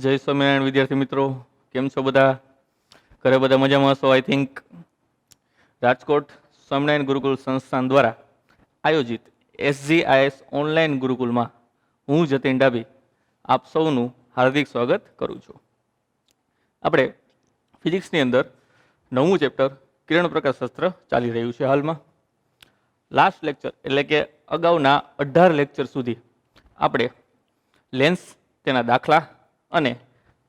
જય સ્વામિનારાયણ વિદ્યાર્થી મિત્રો, કેમ છો બધા? ઘરે બધા મજામાં હશો આઈ થિંક. રાજકોટ સ્વામિનારાયણ ગુરુકુલ સંસ્થાન દ્વારા આયોજિત SGIS ઓનલાઈન ગુરુકુલમાં હું જતીન ડાભી આપ સૌનું હાર્દિક સ્વાગત કરું છું. આપણે ફિઝિક્સની અંદર 9મું ચેપ્ટર કિરણ પ્રકાશ શાસ્ત્ર ચાલી રહ્યું છે હાલમાં. લાસ્ટ લેક્ચર એટલે કે અગાઉના 18 લેક્ચર સુધી આપણે લેન્સ, તેના દાખલા અને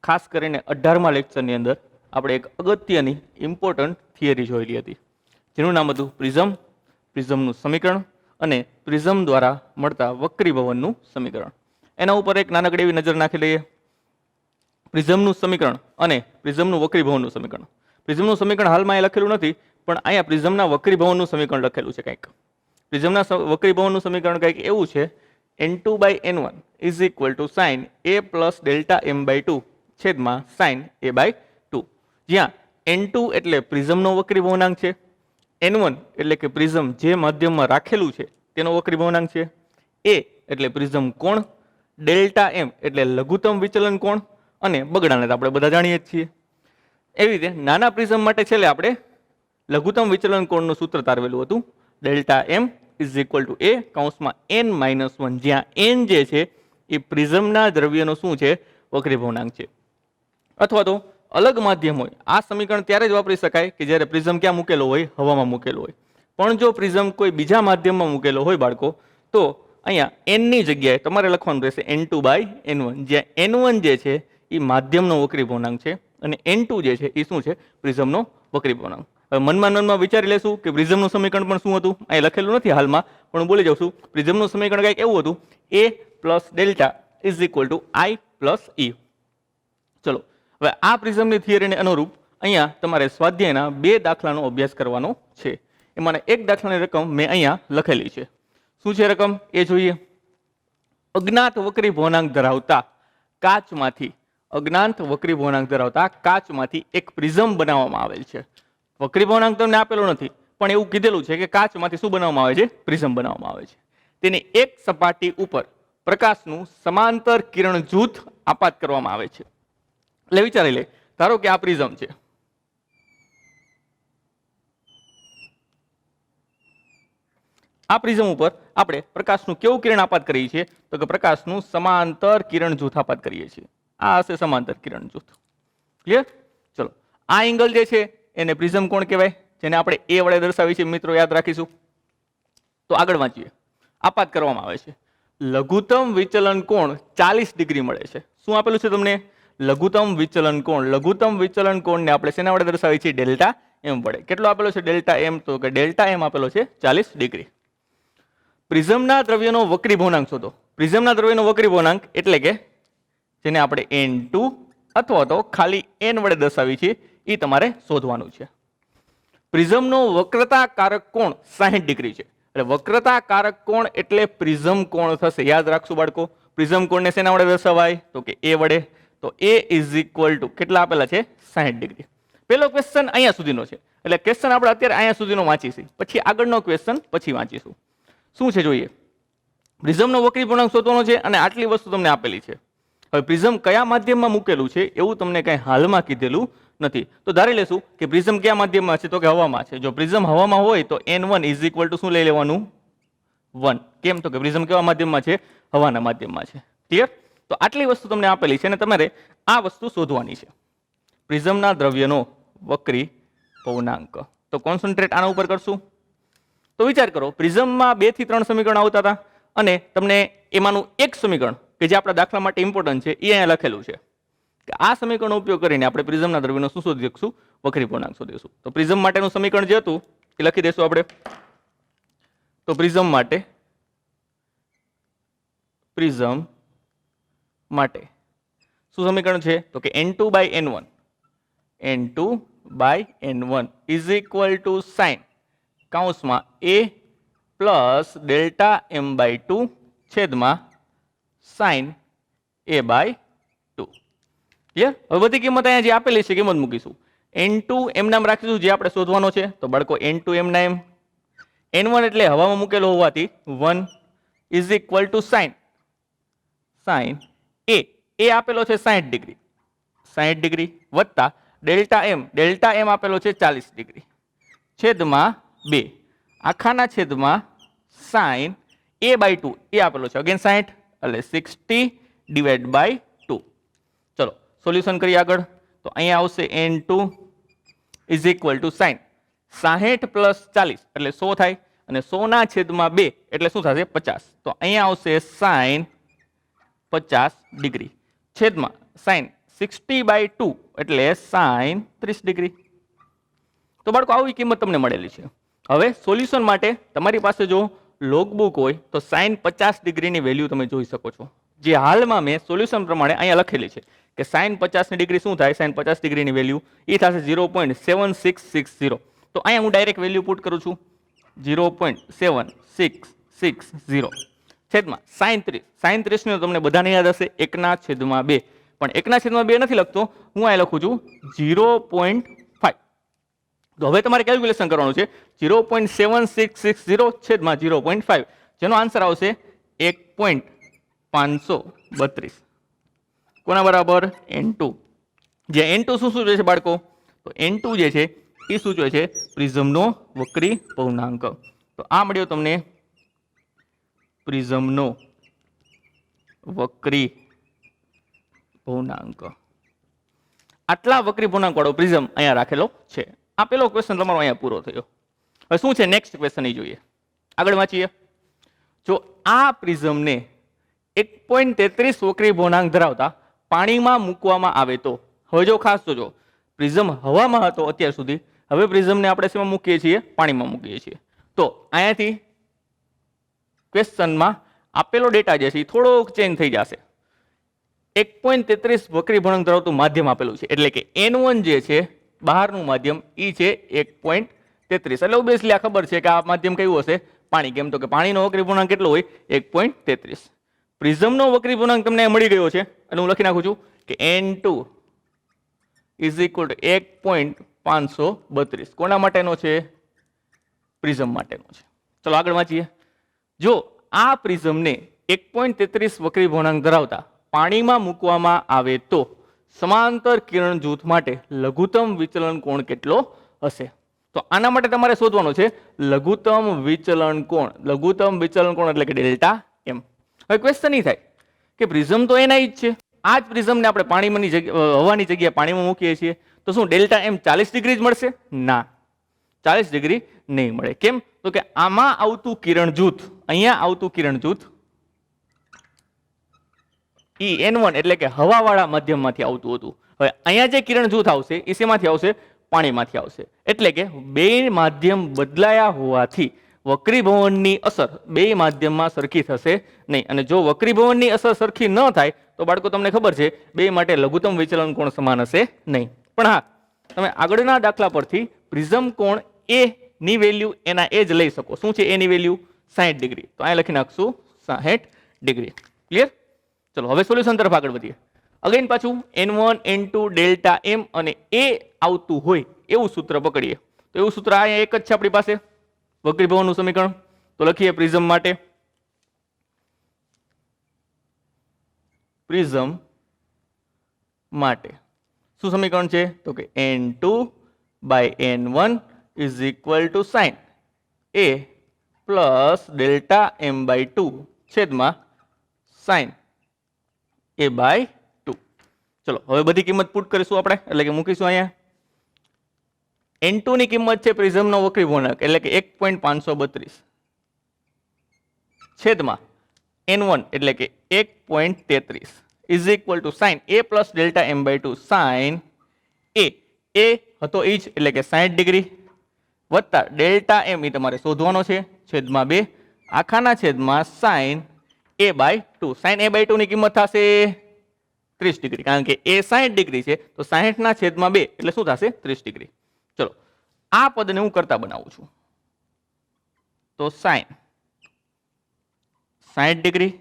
ખાસ કરીને 18મા લેક્ચરની અંદર આપણે એક અગત્યની ઇમ્પોર્ટન્ટ થિયરી જોયેલી હતી, જેનું નામ હતું પ્રિઝમ, પ્રિઝમનું સમીકરણ અને પ્રિઝમ દ્વારા મળતા વક્રીભવનનું સમીકરણ. એના ઉપર એક નાનકડી એવી નજર નાખી લઈએ. પ્રિઝમનું સમીકરણ અને પ્રિઝમનું વક્રીભવનનું સમીકરણ. પ્રિઝમનું સમીકરણ હાલમાં એ લખેલું નથી, પણ અહીંયા પ્રિઝમના વક્રીભવનનું સમીકરણ લખેલું છે કંઈક. પ્રિઝમના વક્રીભવનનું સમીકરણ કંઈક એવું છે, n2/n1 is equal to sin a plus delta m/2 છેદમાં sin a/2, જ્યાં n2 એટલે પ્રિઝમનો વક્રીભવનાંક છે, n1 એટલે કે પ્રિઝમ જે માધ્યમમાં રાખેલું છે તેનો વક્રીભવનાંક છે, a એટલે પ્રિઝમ કોણ, ડેલ્ટા m એટલે લઘુત્તમ વિચલન કોણ, અને બગડાને આપણે બધા જાણીએ જ છીએ. એવી રીતે નાના પ્રિઝમ માટે છેલ્લે આપણે લઘુત્તમ વિચલન કોણનું સૂત્ર તારવેલું હતું, delta m is equal two a કૌંસમાં n-1, જ્યાં n જે છે એ પ્રિઝમના દ્રવ્યનો શું છે, વક્રીભવનાંક છે. અથવા તો અલગ માધ્યમ હોય, આ સમીકરણ ત્યારે જ વાપરી શકાય કે જ્યારે પ્રિઝમ ક્યાં મૂકેલો હોય, હવામાં મૂકેલો હોય. પણ જો પ્રિઝમ કોઈ બીજા માધ્યમમાં મૂકેલો હોય બાળકો, તો અહીંયા n ની જગ્યાએ તમારે લખવાનું રહેશે n2/n1, જ્યાં n1 જે છે એ માધ્યમનો વક્રીભવનાંક છે અને n2 જે છે એ શું છે, પ્રિઝમનો વક્રીભવનાંક. હવે મનમાં વિચારી લેશું કે પ્રિઝમનું સમીકરણ પણ શું હતું, અહીં લખેલું નથી હાલમાં, પણ હું બોલી જાઉં છું. પ્રિઝમનું સમીકરણ કંઈક એવું હતું, a plus delta is equal two i plus e. ચલો, હવે આ પ્રિઝમની થિયરીને અનુરૂપ અહીંયા તમારે સ્વાધ્યાયના 2 દાખલાનો અભ્યાસ કરવાનો છે. એમાં એક દાખલાની રકમ મેં અહીંયા લખેલી છે. શું છે રકમ એ જોઈએ. અજ્ઞાત વક્રીભવનાંક ધરાવતા કાચમાંથી, અજ્ઞાત વક્રીભવનાંક ધરાવતા કાચમાંથી એક પ્રિઝમ બનાવવામાં આવેલ છે. વક્રીભવનાંક તમને આપેલો નથી, પણ એવું કીધેલું છે કે કાચમાંથી શું બનાવવામાં આવે છે, પ્રિઝમ બનાવવામાં આવે છે. તેની એક સપાટી ઉપર પ્રકાશનું સમાંતર કિરણ જૂથ આપાત કરવામાં આવે છે. એટલે વિચારી લે, ધારો કે આ પ્રિઝમ છે, આ પ્રિઝમ ઉપર આપણે પ્રકાશનું કેવું કિરણ આપાત કરીએ છીએ, તો કે પ્રકાશનું સમાંતર કિરણ જૂથ આપાત કરીએ છીએ. આ હશે સમાંતર કિરણ જૂથ. ક્લિયર? ચલો, આ એંગલ જે છે એને પ્રિઝમ કોણ કહેવાય, જેને આપણે a વડે દર્શાવી છે, મિત્રો યાદ રાખીશું. તો આગળ વાંચીએ. આપાત કરવામાં આવે છે. લઘુત્તમ વિચલન કોણ 40 ડિગ્રી મળે છે. શું આપેલું છે તમને? લઘુત્તમ વિચલન કોણ. લઘુત્તમ વિચલન કોણને આપણે શેના વડે દર્શાવી છીએ, ડેલ્ટા m વડે. કેટલો આપેલો છે ડેલ્ટા m, તો કે ડેલ્ટા m આપેલો છે 40 ડિગ્રી. પ્રિઝમના દ્રવ્યનો વક્રીભવનાંક શોધો. પ્રિઝમના દ્રવ્યનો વક્રીભવનાંક એટલે કે જેને આપણે n2 અથવા તો ખાલી n વડે દર્શાવી છીએ, એ તમારે શોધવાનું છે. પ્રિઝમનો વક્રતા કારક કોણ 60 ડિગ્રી છે. એટલે વક્રતા કારક કોણ એટલે પ્રિઝમ કોણ થશે. યાદ રાખશું બાળકો, પ્રિઝમ કોણને શેના વડે દર્શાવાય, તો કે a વડે. તો a ઇઝ ઇક્વલ ટુ કેટલા આપેલા છે, 60 ડિગ્રી. પહેલો ક્વેશ્ચન અહીંયા સુધીનો છે, એટલે ક્વેશ્ચન આપણે અત્યારે અહીંયા સુધીનો વાંચીશું, પછી આગળનો ક્વેશ્ચન પછી વાંચીશું. શું છે જોઈએ. પ્રિઝમનો વક્રીભવનાંક શોધવાનો છે અને આટલી વસ્તુ તમને આપેલી છે. હવે પ્રિઝમ કયા માધ્યમમાં મૂકેલું છે એવું તમને કંઈ હાલમાં કીધેલું નથી. તો ધારી લેશું કે પ્રિઝમ કયા માધ્યમમાં છે, તો કે હવામાં છે. જો પ્રિઝમ હવામાં હોય તો n1 ઇઝ ઇક્વલ ટુ શું લઈ લેવાનું, 1. કેમ, તો કે પ્રિઝમ કેવા માધ્યમમાં છે, હવાના માધ્યમમાં છે. ક્લિયર? તો આટલી વસ્તુ તમને આપેલી છે અને તમારે આ વસ્તુ શોધવાની છે, પ્રિઝમના દ્રવ્યનો વક્રીભવનાંક. તો કોન્સન્ટ્રેટ આના ઉપર કરશું. તો વિચાર કરો, પ્રિઝમમાં 2 થી 3 સમીકરણ આવતા હતા અને તમને એમાંનું એક સમીકરણ કે જે આપણા દાખલા માટે ઇમ્પોર્ટન્ટ છે એ અહીંયા લખેલું છે કે આ સમીકરણનો ઉપયોગ કરીને આપણે પ્રિઝમના દ્રવ્યનો શું શોધી શકશું, વક્રીભવનાંક શોધીશું. તો પ્રિઝમ માટેનું સમીકરણ જે હતું એ લખી દઈશું આપણે. તો પ્રિઝમ માટે શું સમીકરણ છે, તો કે n2/n1, n2/n1 is equal to sine કૌંસમાં a પ્લસ ડેલ્ટા m/2 છેદમાં સાઇન a/2. ક્લિયર? હવે બધી કિંમત અહીંયા જે આપેલી છે કિંમત મૂકીશું. n2 એમ નામ રાખીશું, જે આપણે શોધવાનો છે. તો બાળકો n2 એમ નામ, n1 એટલે હવામાં મૂકેલો હોવાથી 1 is equal to sine a આપેલો છે 60 ડિગ્રી. 60 ડિગ્રી વત્તા ડેલ્ટા એમ આપેલો છે 40 ડિગ્રી છેદમાં 2 આખાના છેદમાં સાઇન a બાય 2 એ આપેલો છે અગેન 60 એટલે 60 ડિવાઈડ બાય 2. ચલો સોલ્યુશન કરીએ આગળ. તો અહીંયા આવશે n2 is equal to sine 60 plus 40 એટલે 100 થાય અને 100 ના છેદમાં 2 એટલે શું થશે 50. તો અહીંયા આવશે સાઇન 50 ડિગ્રી છેદમાં સાઇન 60 બાય 2 એટલે સાઇન 30 ડિગ્રી. તો બાળકો આવી કિંમત તમને મળેલી છે. હવે સોલ્યુશન માટે તમારી પાસે જો લોગબુક હોય તો સાઇન 50 ડિગ્રીની વેલ્યુ તમે જોઈ શકો છો, જે હાલમાં મેં સોલ્યુશન પ્રમાણે અહીંયા લખેલી છે કે સાઇન 50 ડિગ્રી શું થાય, સાઇન 50 ડિગ્રીની વેલ્યુ એ થશે 0.7660. તો અહીંયા હું ડાયરેક્ટ વેલ્યુ પુટ કરું છું 0.7660 છેદમાં સાઇન 30 ને તમને બધાને યાદ હશે 1/2 પણ 1/2 નથી લખતો હું અહીંયા લખું છું 0.5. તો હવે તમારે કેલ્ક્યુલેશન કરવાનું છે 0.7660 છેદમાં 0.5 જેનો આન્સર આવશે 1.532. કોના બરાબર n2. જે n2 શું સૂચવે છે બાળકો, તો n2 જે છે એ સૂચવે છે પ્રિઝમનો વક્રી પૂર્ણાંક. તો આ મળ્યો તમને પ્રિઝમનો વક્રી પૂર્ણાંક. આટલા વક્રી પૂર્ણાંક વાળો પ્રિઝમ અહીંયા રાખેલો છે. આ પેલો ક્વેશ્ચન તમારો અહીંયા પૂરો થયો. હવે શું છે નેક્સ્ટ ક્વેશ્ચન એ જોઈએ. આગળ વાંચીએ. જો આ પ્રિઝમને 1.33 વક્રી પૂર્ણાંક ધરાવતા પાણીમાં મૂકવામાં આવે તો, હવે જો ખાસ જોજો, પ્રિઝમ હવામાં હતો અત્યાર સુધી, હવે પ્રિઝમને આપણે શેમાં મૂકીએ છીએ, પાણીમાં મૂકીએ છીએ. તો અહીંયાથી ક્વેશ્ચનમાં આપેલો ડેટા જે છે એ થોડોક ચેન્જ થઈ જશે. 1.33 વક્રી પૂર્ણાંક ધરાવતું માધ્યમ આપેલું છે એટલે કે n1 જે છે બહારનું માધ્યમ એ છે 1.33. એટલે ઓબ્વિયસલી આ ખબર છે કે આ માધ્યમ કયું હશે, પાણી. કેમ તો કે પાણીનો વક્રી પૂર્ણાંક કેટલો હોય, 1.33. પ્રિઝમનો વક્રી પૂર્ણાંક તમને મળી ગયો છે અને હું લખી નાખું છું કે n2 ઇઝ ઇક્વલ ટુ 1.532. કોના માટેનો છે, પ્રિઝમ માટેનો છે. ચલો આગળ વાંચીએ. જો આ પ્રિઝમને 1.33 વક્રી પૂર્ણાંક ધરાવતા પાણીમાં મૂકવામાં આવે તો સમાંતર કિરણ જૂથ માટે લઘુત્તમ વિચલન કોણ કેટલો હશે. તો આના માટે તમારે શોધવાનો છે લઘુત્તમ વિચલન કોણ. લઘુત્તમ વિચલન કોણ એટલે કે ડેલ્ટા એમ. હવે ક્વેશ્ચન એ થાય કે પ્રિઝમ તો એના જ છે, આ જ પ્રિઝમને આપણે પાણીમાંની જગ્યા હવાની જગ્યાએ પાણીમાં મૂકીએ છીએ તો શું ડેલ્ટા એમ 40 ડિગ્રી જ મળશે? ના, 40 ડિગ્રી નહીં મળે. કેમ તો કે આમાં આવતું કિરણ જૂથ, અહીંયા આવતું કિરણ જૂથ n1 એટલે કે હવાવાળા માધ્યમમાંથી આવતું હતું. હવે અહીંયા જે કિરણ જૂથ આવશે એ શેમાંથી આવશે, પાણીમાંથી આવશે. એટલે કે બે માધ્યમ બદલાયા હોવાથી વક્રીભવનની અસર બે માધ્યમમાં સરખી થશે નહીં. અને જો વક્રીભવનની અસર સરખી ન થાય તો બાળકો તમને ખબર છે બે માટે લઘુત્તમ વિચલન કોણ સમાન હશે નહીં. પણ હા, તમે આગળના દાખલા પરથી પ્રિઝમ કોણ એ ની વેલ્યુ એના એ જ લઈ શકો. શું છે એની વેલ્યુ? 60 ડિગ્રી. તો અહીંયા લખી નાખશું 60 ડિગ્રી. ક્લિયર? ચલો હવે સોલ્યુશન તરફ આગળ વધીએ. અગેન પાછું n1 n2 ડેલ્ટા એમ અને એ આવતું હોય એવું સૂત્ર પકડીએ. તો એવું સૂત્ર અહીંયા એક જ છે આપણી પાસે, વક્રીભવનનું સમીકરણ. તો લખીએ પ્રિઝમ માટે. પ્રિઝમ માટે શું સમીકરણ છે? તો કે n2 by n1 is equal to sine a plus delta M by 2 છેદમાં સાઇન a બાય 2. ચલો હવે બધી કિંમત પુટ કરીશું આપણે, એટલે કે મૂકીશું અહીંયા. n2 ની કિંમત છે પ્રિઝમનો વક્રી પૂર્ણાંક એટલે કે 1.532 છેદમાં n1 એટલે કે 1.33 is equal to sine a plus delta M by 2 sine a હતો એ જ એટલે કે 60 ડિગ્રી વત્તા ડેલ્ટા એમ એ તમારે શોધવાનો છે છેદમાં 2 આખાના છેદમાં sine a by 2. Sine a by 2 ની કિંમત થશે 30 ડિગ્રી, કારણ કે a 60 ડિગ્રી છે તો 60 ના છેદમાં 2 એટલે શું થશે 30 ડિગ્રી. ચલો આ પદને હું કરતા બનાવું છું તો sine 60 degree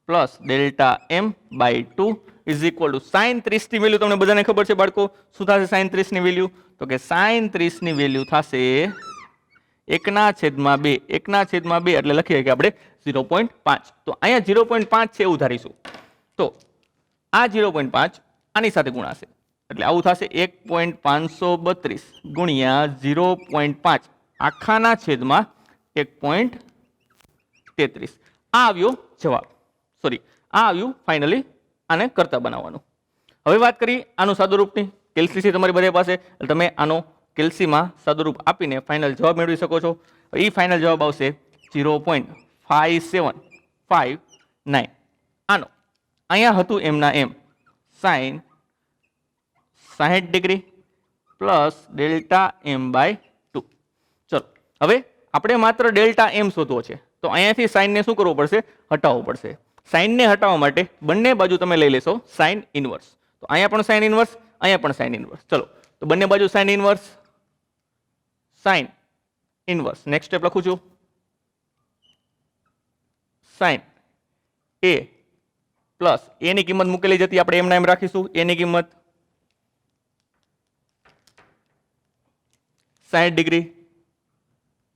plus delta M by 2 is equal to sine 30 ની વેલ્યુ તમને બધાને ખબર છે બાળકો. શું થશે સાઇન 30 ની વેલ્યુ? તો કે સાઇન 30 ની વેલ્યુ થશે 1/2. 1/2 એટલે લખીએ કે આપણે 0.5. તો અહીંયા 0.5 છે એવું ધારીશું. તો આ 0.5 આની સાથે ગુણાશે એટલે આવું થશે 1.532 ગુણ્યા 0.5 આખાના છેદમાં 1.33 આ આવ્યો જવાબ. સોરી, આ આવ્યું ફાઇનલી આને કરતા બનાવવાનું. હવે વાત કરી આનું સાદુરૂપની. કેલ્સી તમારી બધે પાસે એટલે તમે આનો કેલ્સીમાં સાદુરૂપ આપીને ફાઇનલ જવાબ મેળવી શકો છો. એ ફાઇનલ જવાબ આવશે 0.5759. આનો અહીંયા હતું એમના એમ sine 60 degree plus delta M by 2. ચલો હવે આપણે માત્ર ડેલ્ટા એમ શોધવો છે તો અહીંયાથી સાઇનને શું કરવું પડશે? હટાવવું પડશે. સાઇનને હટાવવા માટે બંને બાજુ તમે લઈ લેશો સાઇન ઇનવર્સ. તો અહીંયા પણ સાઇન ઇનવર્સ, અહીંયા પણ સાઇન ઇનવર્સ. ચલો તો બંને બાજુ sine inverse, sine inverse. Next step લખું છું, સાઇન એ પ્લસ એની કિંમત મૂકેલી જતી આપણે એમના એમ રાખીશું. એની કિંમત 60 degree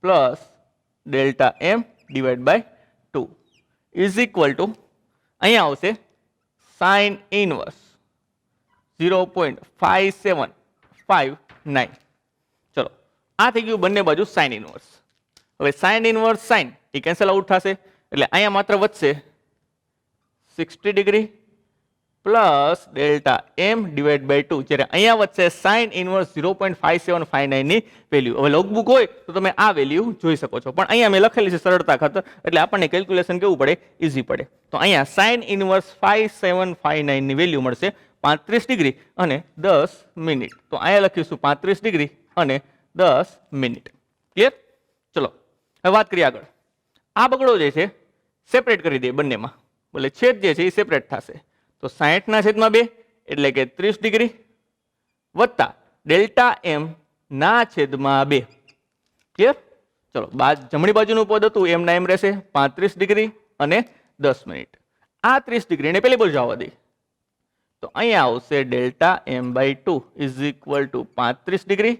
plus delta M divide by 2 is equal to અહીંયા આવશે સાઇન ઇનવર્સ 0.5759. ચલો આ થઈ ગયું બંને બાજુ સાઇન ઇનવર્સ. હવે સાઇન ઇનવર્સ સાઇન એ કેન્સલ આઉટ થશે એટલે અહીંયા માત્ર વધશે 60 degree plus delta M divide by 2 જ્યારે અહીંયા વધશે સાઇન ઇનવર્સ 0.5759 ની વેલ્યુ. હવે લોગબુક હોય તો તમે આ વેલ્યુ જોઈ શકો છો પણ અહીંયા મેં લખેલી છે સરળતા ખાતર એટલે આપણને કેલ્ક્યુલેશન કેવું પડે? ઇઝી પડે. તો અહીંયા સાઇન ઇનવર્સ 5759 ની વેલ્યુ મળશે 35 ડિગ્રી અને 10 મિનિટ. તો અહીંયા લખીશું 35 ડિગ્રી અને 10 મિનિટ. ક્લિયર? ચલો હવે વાત કરીએ આગળ. આ બગડો જે છે સેપરેટ કરી દે બંનેમાં, એટલે છેદ જે છે એ સેપરેટ થશે. તો 60 ના છેદમાં 2 એટલે કે 30 ડિગ્રી વત્તા ડેલ્ટા એમ ના છેદમાં 2. ક્લિયર? ચલો જમણી બાજુનું પદ હતું એમના એમ રહેશે 35 ડિગ્રી અને 10 મિનિટ. આ 30 ડિગ્રી ને પેલી બાજુ આવવા દે તો અહીંયા આવશે delta M by 2 is equal to 35 degree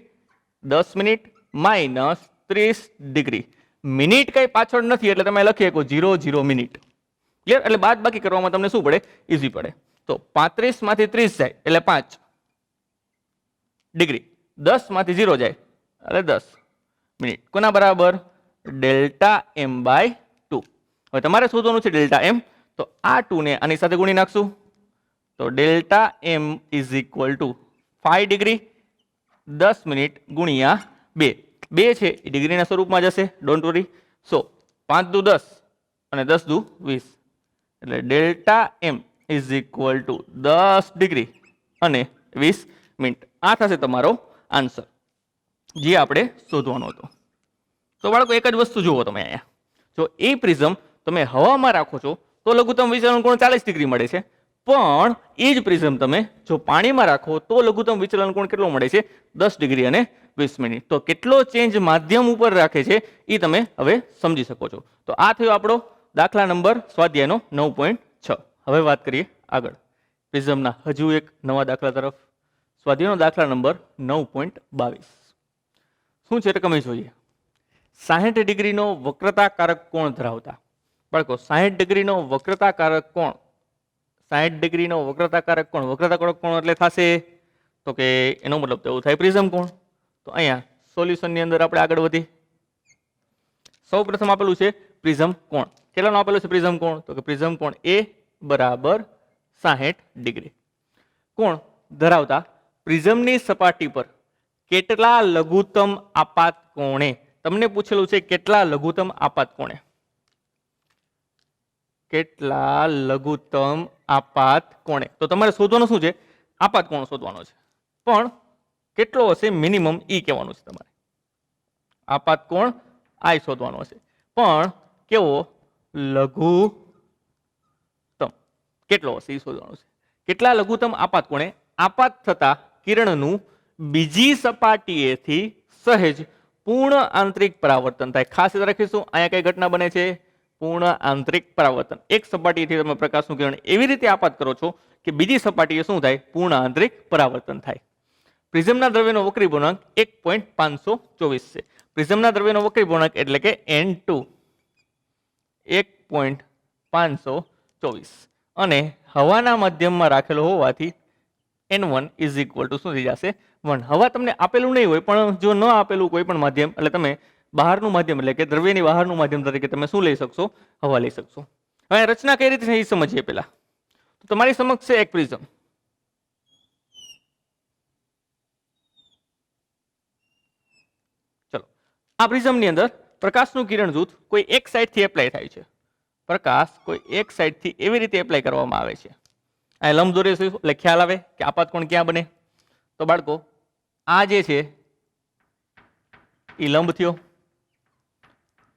10 minute minus 30 degree. Minute કઈ પાછળ નથી એટલે તમે લખી શકો 0 મિનિટ. ક્લિયર? એટલે બાદ બાકી કરવામાં તમને શું પડે? ઇઝી પડે. તો 35 માંથી 30 જાય એટલે 5 ડિગ્રી, 10 માંથી 0 જાય એટલે 10 મિનિટ. કોના બરાબર? Delta M by 2. હવે તમારે શોધવાનું છે ડેલ્ટા એમ. તો આ 2 ને આની સાથે ગુણી નાખશું તો delta M is equal to 5 degree 10 minute ગુણ્યા 2. 2 છે એ ડિગ્રીના સ્વરૂપમાં જશે, ડોન્ટ વરી. સો 5 દુ 10 અને 10 દુ 20 એટલે delta M is equal to 10 degree અને 20 મિનિટ. આ થશે તમારો આન્સર જે આપણે શોધવાનો હતો. તો બાળકો એક જ વસ્તુ જુઓ તમે અહીંયા, જો એ પ્રિઝમ તમે હવામાં રાખો છો તો લઘુત્તમ વિચલન કોણ 40 ડિગ્રી મળે છે, પણ એ જ પ્રિઝમ તમે જો પાણીમાં રાખો તો લઘુત્તમ વિચલન કોણ કેટલો મળે છે? 10 ડિગ્રી અને 20 મિનિટ. તો કેટલો ચેન્જ માધ્યમ ઉપર રાખે છે એ તમે હવે સમજી શકો છો. તો આ થયો આપણો દાખલા નંબર સ્વાધ્યાયનો 9.6. હવે વાત કરીએ આગળ પ્રિઝમના હજુ એક નવા દાખલા તરફ. સ્વાધ્યાયનો દાખલા નંબર 9.22. શું છે રકમ જોઈએ? 60 ડિગ્રીનો વક્રતાકારક કોણ ધરાવતા બાળકો 60 ડિગ્રીનો વક્રતાકારક કોણ 60 ડિગ્રીનો વક્રતાકારક કોણ? વક્રતાકારક કોણ એટલે થશે તો કે એનો મતલબ તો એવું થાય પ્રિઝમ કોણ. તો અહીંયા સોલ્યુશનની અંદર આપણે આગળ વધી સૌ પ્રથમ આપેલું છે પ્રિઝમ કોણ. કેટલાનો આપેલો છે પ્રિઝમ કોણ? તો કે પ્રિઝમ કોણ એ બરાબર 60 ડિગ્રી. કોણ ધરાવતા પ્રિઝમની સપાટી પર કેટલા લઘુત્તમ આપાત કોણે? તમને પૂછેલું છે કેટલા લઘુત્તમ આપાત કોણે, કેટલા લઘુત્તમ આપાત કોણે. તો તમારે શોધવાનું શું છે? આપાત કોણ શોધવાનો છે, પણ કેટલો હશે મિનિમમ ઈ કહેવાનું છે તમારે. આપાત કોણ આઈ શોધવાનો છે, પણ કેવો? લઘુત્તમ કેટલો હશે એ શોધવાનું છે. કેટલા લઘુત્તમ આપાત કોણે આપાત થતા કિરણનું બીજી સપાટીએથી સહેજ પૂર્ણ આંતરિક પરાવર્તન થાય. ખાસ યાદ રાખીશું અહીંયા કઈ ઘટના બને છે? પૂર્ણ આંતરિક પરાવર્તન. એક સપાટીથી તમે પ્રકાશનું કિરણ એવી રીતે આપાત કરો છો કે બીજી સપાટીએ શું થાય? પૂર્ણ આંતરિક પરાવર્તન થાય. પ્રિઝમના દ્રવ્યનો વક્રી પૂર્ણાંક 1.524 છે. પ્રિઝમના દ્રવ્યનો વક્રી પૂર્ણાંક એટલે કે N2 1.524 અને હવાના માધ્યમમાં રાખેલો હોવાથી n1 ઇઝ ઇક્વલ ટુ શું થઈ જશે 1. હવા તમને આપેલું નહીં હોય, પણ જો ન આપેલું કોઈ પણ માધ્યમ એટલે તમે બહારનું માધ્યમ એટલે કે દ્રવ્યની બહારનું માધ્યમ તરીકે તમે શું લઈ શકશો? હવા લઈ શકશો. હવે રચના કઈ રીતે છે એ સમજીએ પહેલા. તો તમારી સમક્ષ છે એક પ્રિઝમ. ચલો, આ પ્રિઝમની અંદર પ્રકાશનું કિરણ જૂથ કોઈ એક સાઈડથી એપ્લાય થાય છે. પ્રકાશ કોઈ એક સાઈડથી એવી રીતે એપ્લાય કરવામાં આવે છે. આ લંબ દોરીશું એટલે ખ્યાલ આવે કે આપાત કોણ ક્યાં બને. તો બાળકો આ જે છે એ લંબ થયો.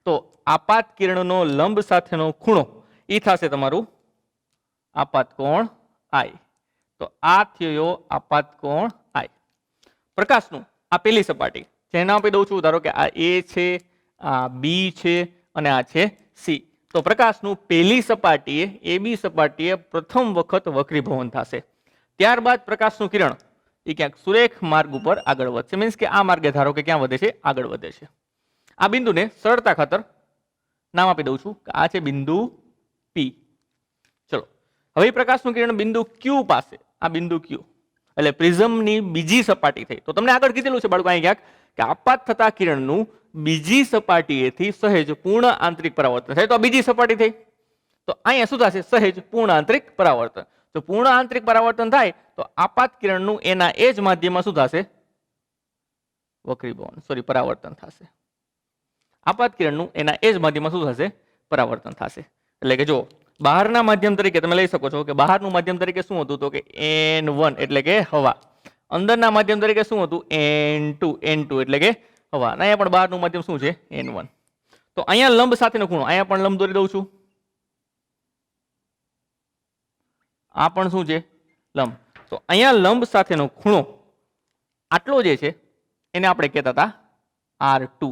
તો આપાત કિરણનો લંબ સાથેનો ખૂણો એ થશે તમારું આપાત કોણ I. તો આ થયો આપાત કોણ I. પ્રકાશનું આ પેલી સપાટી જેને આપી દઉં છું, ધારો કે આ A છે, આ B છે અને આ છે C. તો પ્રકાશનું પહેલી સપાટીએ AB સપાટીએ પ્રથમ વખત વક્રીભવન થશે. ત્યારબાદ પ્રકાશનું કિરણ એ ક્યાંક સુરેખ માર્ગ ઉપર આગળ વધશે. મીન્સ કે આ માર્ગે ધારો કે ક્યાં વધે છે? આગળ વધે છે. આ બિંદુને સરળતા ખાતર નામ આપી દઉં છું કે આ છે બિંદુ P. ચલો, હવે પ્રકાશનું કિરણ બિંદુ Q પાસે, આ બિંદુ Q એટલે પ્રિઝમની બીજી સપાટી થઈ. તો તમને આગળ કીધેલું છે બાળકો અહીં ક્યાંક કે આપાત થતા કિરણનું બીજી સપાટીએથી સહેજ પૂર્ણ આંતરિક પરાવર્તન થાય. તો આ બીજી સપાટી થઈ. તો અહીંયા શું થશે? સહેજ પૂર્ણ આંતરિક પરાવર્તન. તો પૂર્ણ આંતરિક પરાવર્તન થાય તો આપાત કિરણનું એના એ જ માધ્યમમાં શું થશે? વક્રીભવન, પરાવર્તન થશે. આપાત કિરણનું એના એ જ માધ્યમમાં શું થશે? પરાવર્તન થશે. એટલે કે જો બહારના માધ્યમ તરીકે તમે લઈ શકો છો કે બહારનું માધ્યમ તરીકે શું હતું? તો કે n1 એટલે કે હવા. અંદરના માધ્યમ તરીકે શું હતું? n2 એટલે કે હવા. અહીંયા પણ બહારનું માધ્યમ શું છે? n1. તો અહીંયા લંબ સાથેનો ખૂણો, અહીંયા પણ લંબ દોરી દઉં છું. આ પણ શું છે? લંબ. તો અહીંયા લંબ સાથેનો ખૂણો આટલો જે છે એને આપણે કહેતા હતા R2.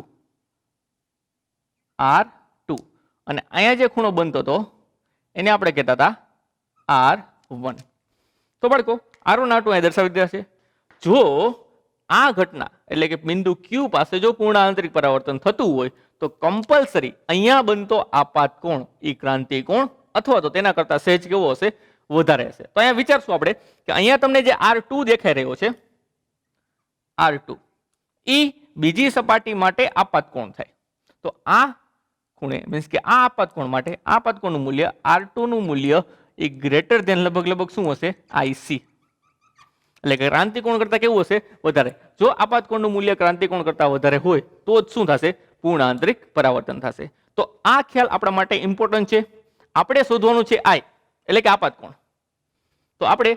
અને અહીંયા જે ખૂણો બનતો હતો એને આપણે કહેતા હતા R1. તો બાળકો R1 R2 અહીંયા દર્શાવી દીધા છે. જો આ ઘટના એટલે કે બિંદુ Q પાસે જો પૂર્ણ આંતરિક પરાવર્તન થતું હોય તો કમ્પલસરી અહીંયા બનતો આપાત કોણ એ ક્રાંતિ કોણ અથવા તો તેના કરતા સહેજ કેવો હશે? વધારે હશે. તો અહીંયા વિચારશું આપણે કે અહીંયા તમને જે R2 દેખાઈ રહ્યો છે, R2 એ બીજી સપાટી માટે આપાત કોણ થાય. તો આ ખૂણે મીન્સ કે આ આપાત કોણ માટે આપાત કોણનું મૂલ્ય R2 નું મૂલ્ય એ ગ્રેટર ધેન લગભગ શું હશે? IC. એટલે કે ક્રાંતિ કોણ કરતા કેવું હશે? વધારે. જો આપાત કોણનું મૂલ્ય ક્રાંતિ કોણ કરતા વધારે હોય તો જ શું થશે? પૂર્ણ આંતરિક પરાવર્તન થશે. તો આ ખ્યાલ આપણા માટે ઇમ્પોર્ટન્ટ છે. આપણે શોધવાનું છે I એટલે કે આપાત કોણ. તો આપણે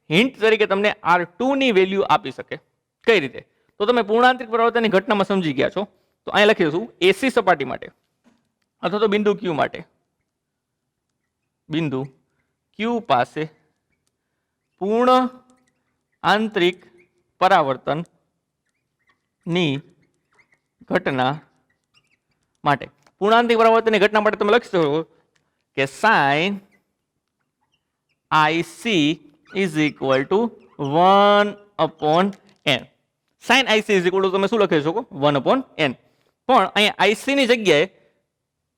હિન્ટ તરીકે તમને R2 ની વેલ્યુ આપી શકે. કઈ રીતે? તો તમે પૂર્ણ આંતરિક પરાવર્તનની ઘટનામાં સમજી ગયા છો. તો અહીંયા લખી દઉં AC સપાટી માટે અથવા તો બિંદુ Q માટે, બિંદુ Q પાસે પૂર્ણ આંતરિક પરાવર્તન ની ઘટના માટે, પૂર્ણ આંતરિક પરાવર્તનની ઘટના માટે તમે લખી શકો કે sin IC is equal to 1/n. sin IC is equal to તમે શું લખી શકો? 1/n. પણ અહીંયા IC ની જગ્યાએ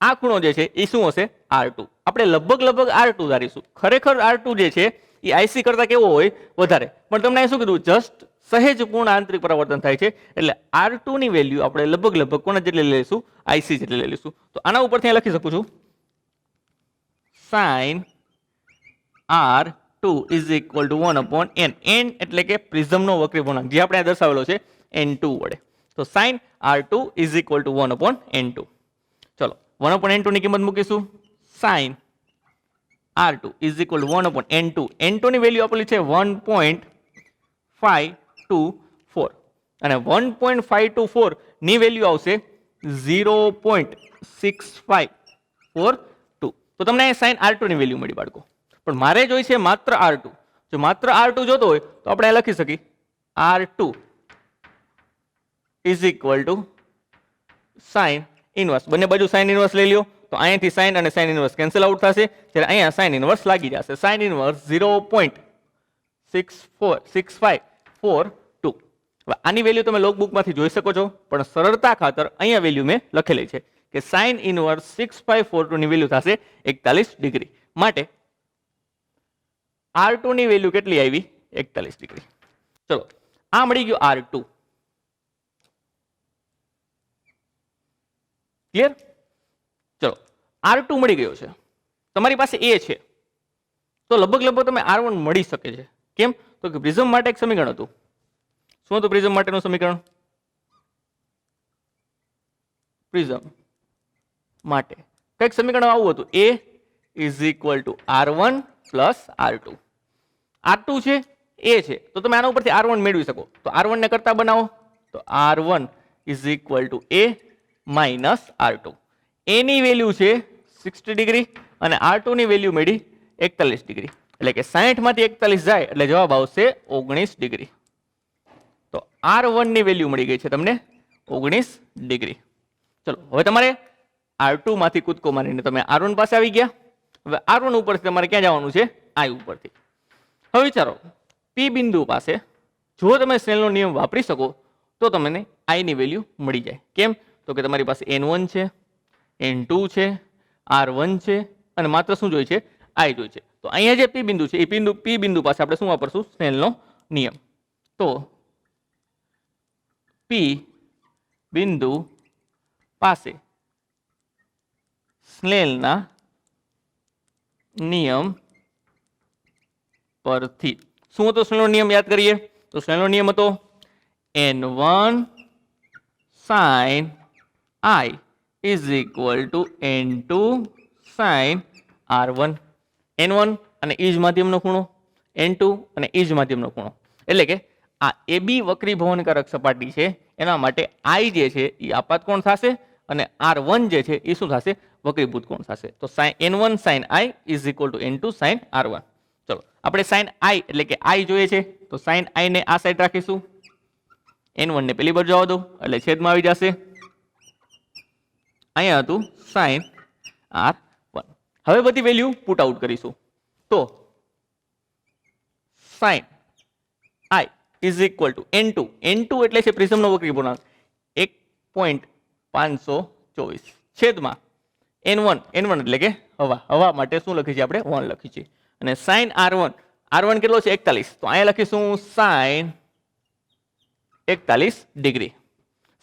આ ખૂણો જે છે એ શું હશે? R2. આપણે લગભગ R2 ધારીશું. ખરેખર R2 જે છે એ IC કરતા કેવો હોય? વધારે. પણ તમને શું કીધું? જસ્ટ સહેજ પૂર્ણ આંતરિક પરાવર્તન થાય છે એટલે R2 ની વેલ્યુ આપણે લગભગ કોના જેટલી લઈ લઈશું? IC જેટલી લઈ લઈશું. તો આના ઉપરથી લખી શકું છું sin R2 is equal to 1/n. n એટલે કે પ્રિઝમનો વક્રીભવનાંક જે આપણે દર્શાવેલો છે n2 વડે. તો sin R2 is equal to 1/n2. ચલો 1/n2 ની કિંમત મૂકીશું. sin R2 is equal to 1/n2. n2 ની વેલ્યુ આપેલી છે 1.524 અને 1.524 ની વેલ્યુ આવશે 0.6542. તો તમને અહીં sin R2 ની વેલ્યુ મળી બાળકો. પણ મારે જોઈ છે માત્ર R2. જો માત્ર R2 જોતો હોય તો આપણે લખી શકીએ R2 is equal to sin inverse. બંને બાજુ sin ઇનવર્સ લઈ લ્યો તો અહીંયાથી sin અને sin ઇનવર્સ કેન્સલ આઉટ થશે, જ્યારે અહીંયા sin ઇનવર્સ લાગી જશે. sin inverse 0.6542. આની વેલ્યુ તમે લોકબુકમાંથી જોઈ શકો છો, પણ સરળતા ખાતર અહીંયા વેલ્યુ મેં લખેલી છે કે sin ઇનવર્સ 6542 ની વેલ્યુ થશે 41 ડિગ્રી. માટે R2 ની વેલ્યુ કેટલી આવી? 41 ડિગ્રી. ચલો આ મળી ગયું R2. ક્લિયર? ચલો R2 મળી ગયો છે, તમારી પાસે A છે, તો લગભગ તમે R1 મળી શકે છે. કેમ? તો કે પ્રિઝમ માટે એક સમીકરણ હતું. શું હતું પ્રિઝમ માટેનું સમીકરણ? પ્રિઝમ માટે કઈક સમીકરણ આવું હતું, A is equal two R1 plus R2. R2 છે, A છે, તો તમે આના ઉપરથી R1 મેળવી શકો. તો R1 ને કરતા બનાવો, તો R1 is equal two A minus R2. A ની વેલ્યુ છે 60 ડિગ્રી અને R2 ની વેલ્યુ મળી 41 ડિગ્રી. એટલે કે 60 માંથી 41 જાય એટલે જવાબ આવશે 19 ડિગ્રી. તો R1 ની વેલ્યુ મળી ગઈ છે તમને 19 ડિગ્રી. ચલો હવે તમારે R2 માંથી કૂદકો મારીને તમે R1 પાસે આવી ગયા. હવે R1 ઉપરથી તમારે ક્યાં જવાનું છે? I ઉપરથી. હવે વિચારો, P બિંદુ પાસે જો તમે સ્નેલનો નિયમ વાપરી શકો તો તમને I ની વેલ્યુ મળી જાય. કેમ? તો કે તમારી પાસે N1 છે, N2 છે, R1 છે અને માત્ર શું જોઈએ છે? I જોઈએ છે. તો અહીંયા જે P બિંદુ છે એ P બિંદુ પાસે આપણે શું વાપરશું? સ્નેલનો નિયમ. તો P બિંદુ પાસે સ્નેલના નિયમ પરથી શું હતો સ્નેલનો નિયમ? યાદ કરીએ તો સ્નેલનો નિયમ હતો N1 sin I is equal to N2 sin R1. N1 અને ઈજ માધ્યમનો ખૂણો, N2 અને ઈજ માધ્યમનો ખૂણો. એટલે કે આ AB વક્રી ભવનકારક સપાટી છે એના માટે I જે છે એ આપાત કોણ થશે અને R1 જે છે એ શું થશે? વક્રીભૂત કોણ થશે. તો N1 sin I is equal to N2 sin R1. ચલો આપણે sin I એટલે કે I જોઈએ છે તો sin I ને આ સાઈડ રાખીશું, N1 ને પેલી બાજુ જવા દો એટલે છેદમાં આવી જશે. અહીંયા હતું sin R1. હવે બધી વેલ્યુ પુટ આઉટ કરીશું. તો sin I is equal to N2. N2 એટલે છે પ્રિઝમનો વક્રી પૂર્ણાંક 1.524 છેદમાં N1 એટલે કે હવા માટે શું લખી છે આપણે? 1 લખી છે. અને sin R1 કેટલો છે? 41. તો અહીંયા લખીશું sin 41 ડિગ્રી.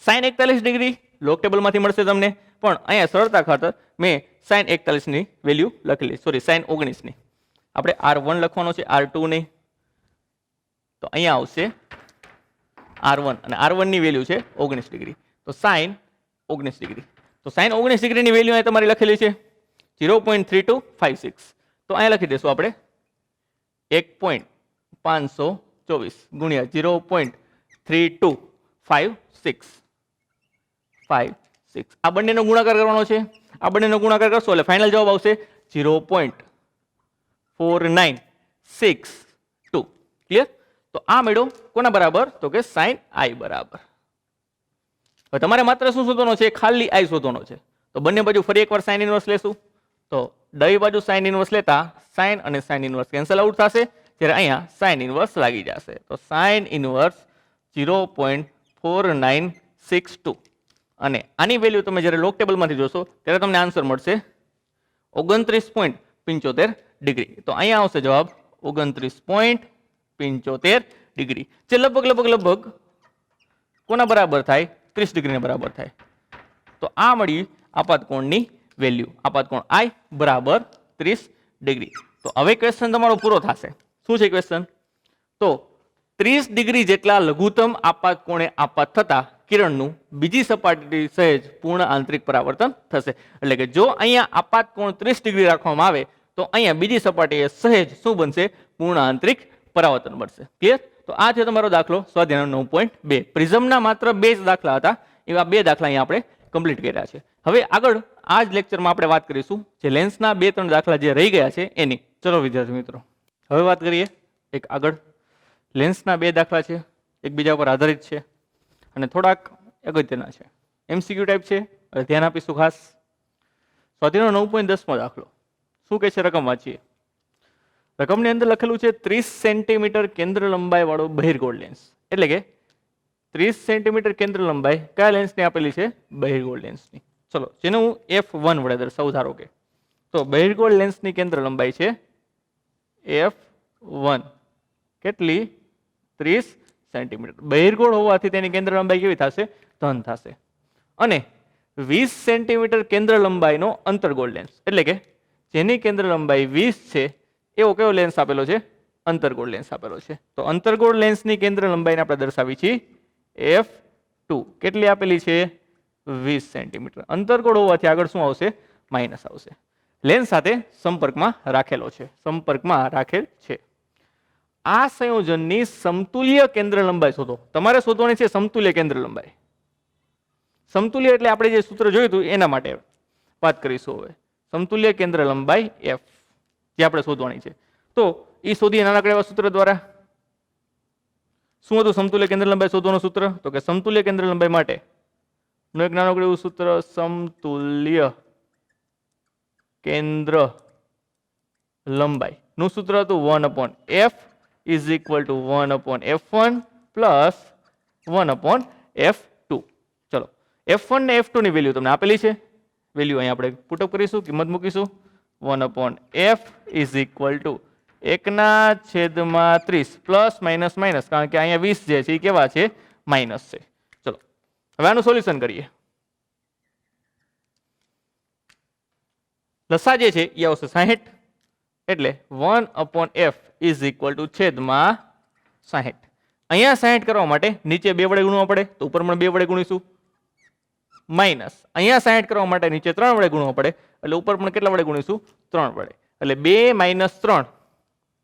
sin 41 ડિગ્રી લોક ટેબલમાંથી મળશે તમને, પણ અહીંયા સરળતા ખાતર મેં sin 41 ની વેલ્યુ લખેલી, સોરી sin 19 ની. આપણે R1 લખવાનો છે, R2 નહીં. તો અહીંયા આવશે R1 અને R1 ની વેલ્યુ છે 19 ડિગ્રી. તો sin 19 ડિગ્રી. તો sin 19 ડિગ્રીની વેલ્યુ અહીં તમારી લખેલી છે 0.3256. તો અહીંયા લખી દઈશું આપણે 1.524 ગુણ્યા 0.3256. આ બંનેનો ગુણાકાર કરવાનો છે. આ બંનેનો ગુણાકાર કરશો એટલે ફાઇનલ જવાબ આવશે 0.4962. ક્લિયર? તો આ મેળો કોના બરાબર? તો કે sin I બરાબર. હવે તમારે માત્ર શું શોધવાનો છે? ખાલી I શોધવાનો છે. તો બંને બાજુ ફરી એકવાર sin ઇન્વર્સ લેશું. તો ડાબી બાજુ sin ઇન્વર્સ લેતા sin અને sin ઇન્વર્સ કેન્સલ આઉટ થશે, જ્યારે અહીંયા sin ઇન્વર્સ લાગી જશે. તો sin ઇન્વર્સ 0.4962 અને આની વેલ્યુ તમે જ્યારે લોક ટેબલમાંથી જોશો ત્યારે તમને આન્સર મળશે 29.75 ડિગ્રી. તો અહીંયા આવશે જવાબ 29.75 ડિગ્રી, જે લગભગ કોના બરાબર થાય? 30 ડિગ્રીને બરાબર થાય. તો આ મળી આપાત કોણની વેલ્યુ. આપાત કોણ I બરાબર 30 ડિગ્રી. તો હવે ક્વેશ્ચન તમારો પૂરો થશે. શું છે ક્વેશ્ચન? તો 30 ડિગ્રી જેટલા લઘુત્તમ આપાત કોણે આપાત થતા કિરણનું બીજી સપાટીથી સહેજ પૂર્ણ આંતરિક પરાવર્તન થશે. એટલે કે જો અહીંયા આપાત કોણ 30 ડિગ્રી રાખવામાં આવે તો અહીંયા બીજી સપાટીએ સહેજ શું બનશે? પૂર્ણ આંતરિક પરાવર્તન બનશે. ક્લિયર? તો આ છે તમારો દાખલો સ્વાધ્યાયનો 9.2. પ્રિઝમના માત્ર 2 જ દાખલા હતા, એવા 2 દાખલા અહીંયા આપણે કમ્પ્લીટ કર્યા છે. હવે આગળ આ જ લેક્ચરમાં આપણે વાત કરીશું જે લેન્સના 2-3 દાખલા જે રહી ગયા છે એની. ચલો વિદ્યાર્થી મિત્રો હવે વાત કરીએ એક આગળ. લેન્સના 2 દાખલા છે, એકબીજા પર આધારિત છે અને થોડાક અગત્યના છે. MCQ ટાઈપ છે, એટલે ધ્યાન આપીશું ખાસ. સ્વાધ્યાયનો 9.10મો દાખલો શું કહે છે? રકમ વાંચીએ. રકમની અંદર લખેલું છે 30 સેન્ટીમીટર કેન્દ્ર લંબાઈ વાળો બહિર્ગોળ લેન્સ. એટલે કે 30 સેન્ટીમીટર કેન્દ્ર લંબાઈ કયા લેન્સની આપેલી છે? બહિર્ગોળ લેન્સની. ચલો જેને હું F1 વડે દર્શાવું. ધારો કે તો બહિર્ગોળ લેન્સની કેન્દ્ર લંબાઈ છે F1 કેટલી 30 સેન્ટીમીટર. બહિર્ગોળ હોવાથી તેની કેન્દ્ર લંબાઈ કેવી થશે? ધન થશે. અને 20 સેન્ટીમીટર કેન્દ્ર લંબાઈનો અંતર્ગોળ લેન્સ, એટલે કે જેની કેન્દ્ર લંબાઈ 20 છે એવો કયો લેન્સ આપેલો છે? અંતર્ગોળ લેન્સ આપેલો છે. તો અંતર્ગોળ લેન્સની કેન્દ્ર લંબાઈને આપણે દર્શાવી છીએ f2. કેટલી આપેલી છે? 20 સેન્ટીમીટર. અંતર્ગોળ હોવાથી આગળ શું આવશે? માઇનસ આવશે. લેન્સ સાથે સંપર્કમાં રાખેલો છે, સંપર્કમાં રાખેલ છે. આ સંયોજનની સમતુલ્ય કેન્દ્ર લંબાઈ શોધો. તમારે શોધવાની છે સમતુલ્ય કેન્દ્ર લંબાઈ. સમતુલ્ય એટલે આપણે જે સૂત્ર જોયું હતું એના માટે વાત કરીશું હવે. સમતુલ્ય કેન્દ્ર લંબાઈ f જે આપણે શોધવાની છે. તો એ શોધીએ નાનકડા એવા સૂત્ર દ્વારા. શું હતું સમતુલ્ય કેન્દ્ર લંબાઈ શોધવાનું સૂત્ર? તો કે સમતુલ્ય કેન્દ્ર લંબાઈ માટે નું એક નાનકડું એવું સૂત્ર, સમતુલ્ય કેન્દ્ર લંબાઈ નું સૂત્ર હતું 1/f is equal to 1/f1 plus 1/f2. ચલો, f1 ને f2 ની વેલ્યુ તમને આપેલી છે. વેલ્યુ અહીં આપણે પુટઅપ કરીશું, કિંમત મૂકીશું. 1/f is equal to 1/30 plus minus minus, કારણ કે અહીંયા 20 જે છે એ કેવા છે? માઇનસ છે. ચલો, હવે આનું સોલ્યુશન કરીએ. લસા જે છે એ આવશે 60, એટલે 1/f is equal to છેદમાં 60. અહીંયા 60 કરવા માટે નીચે 2 વડે ગુણવા પડે, તો ઉપર પણ 2 વડે ગુણીશું. માઇનસ અહીંયા 60 કરવા માટે નીચે 3 વડે ગુણવા પડે, એટલે ઉપર પણ કેટલા વડે ગુણીશું? 3 વડે. એટલે 2 - 3,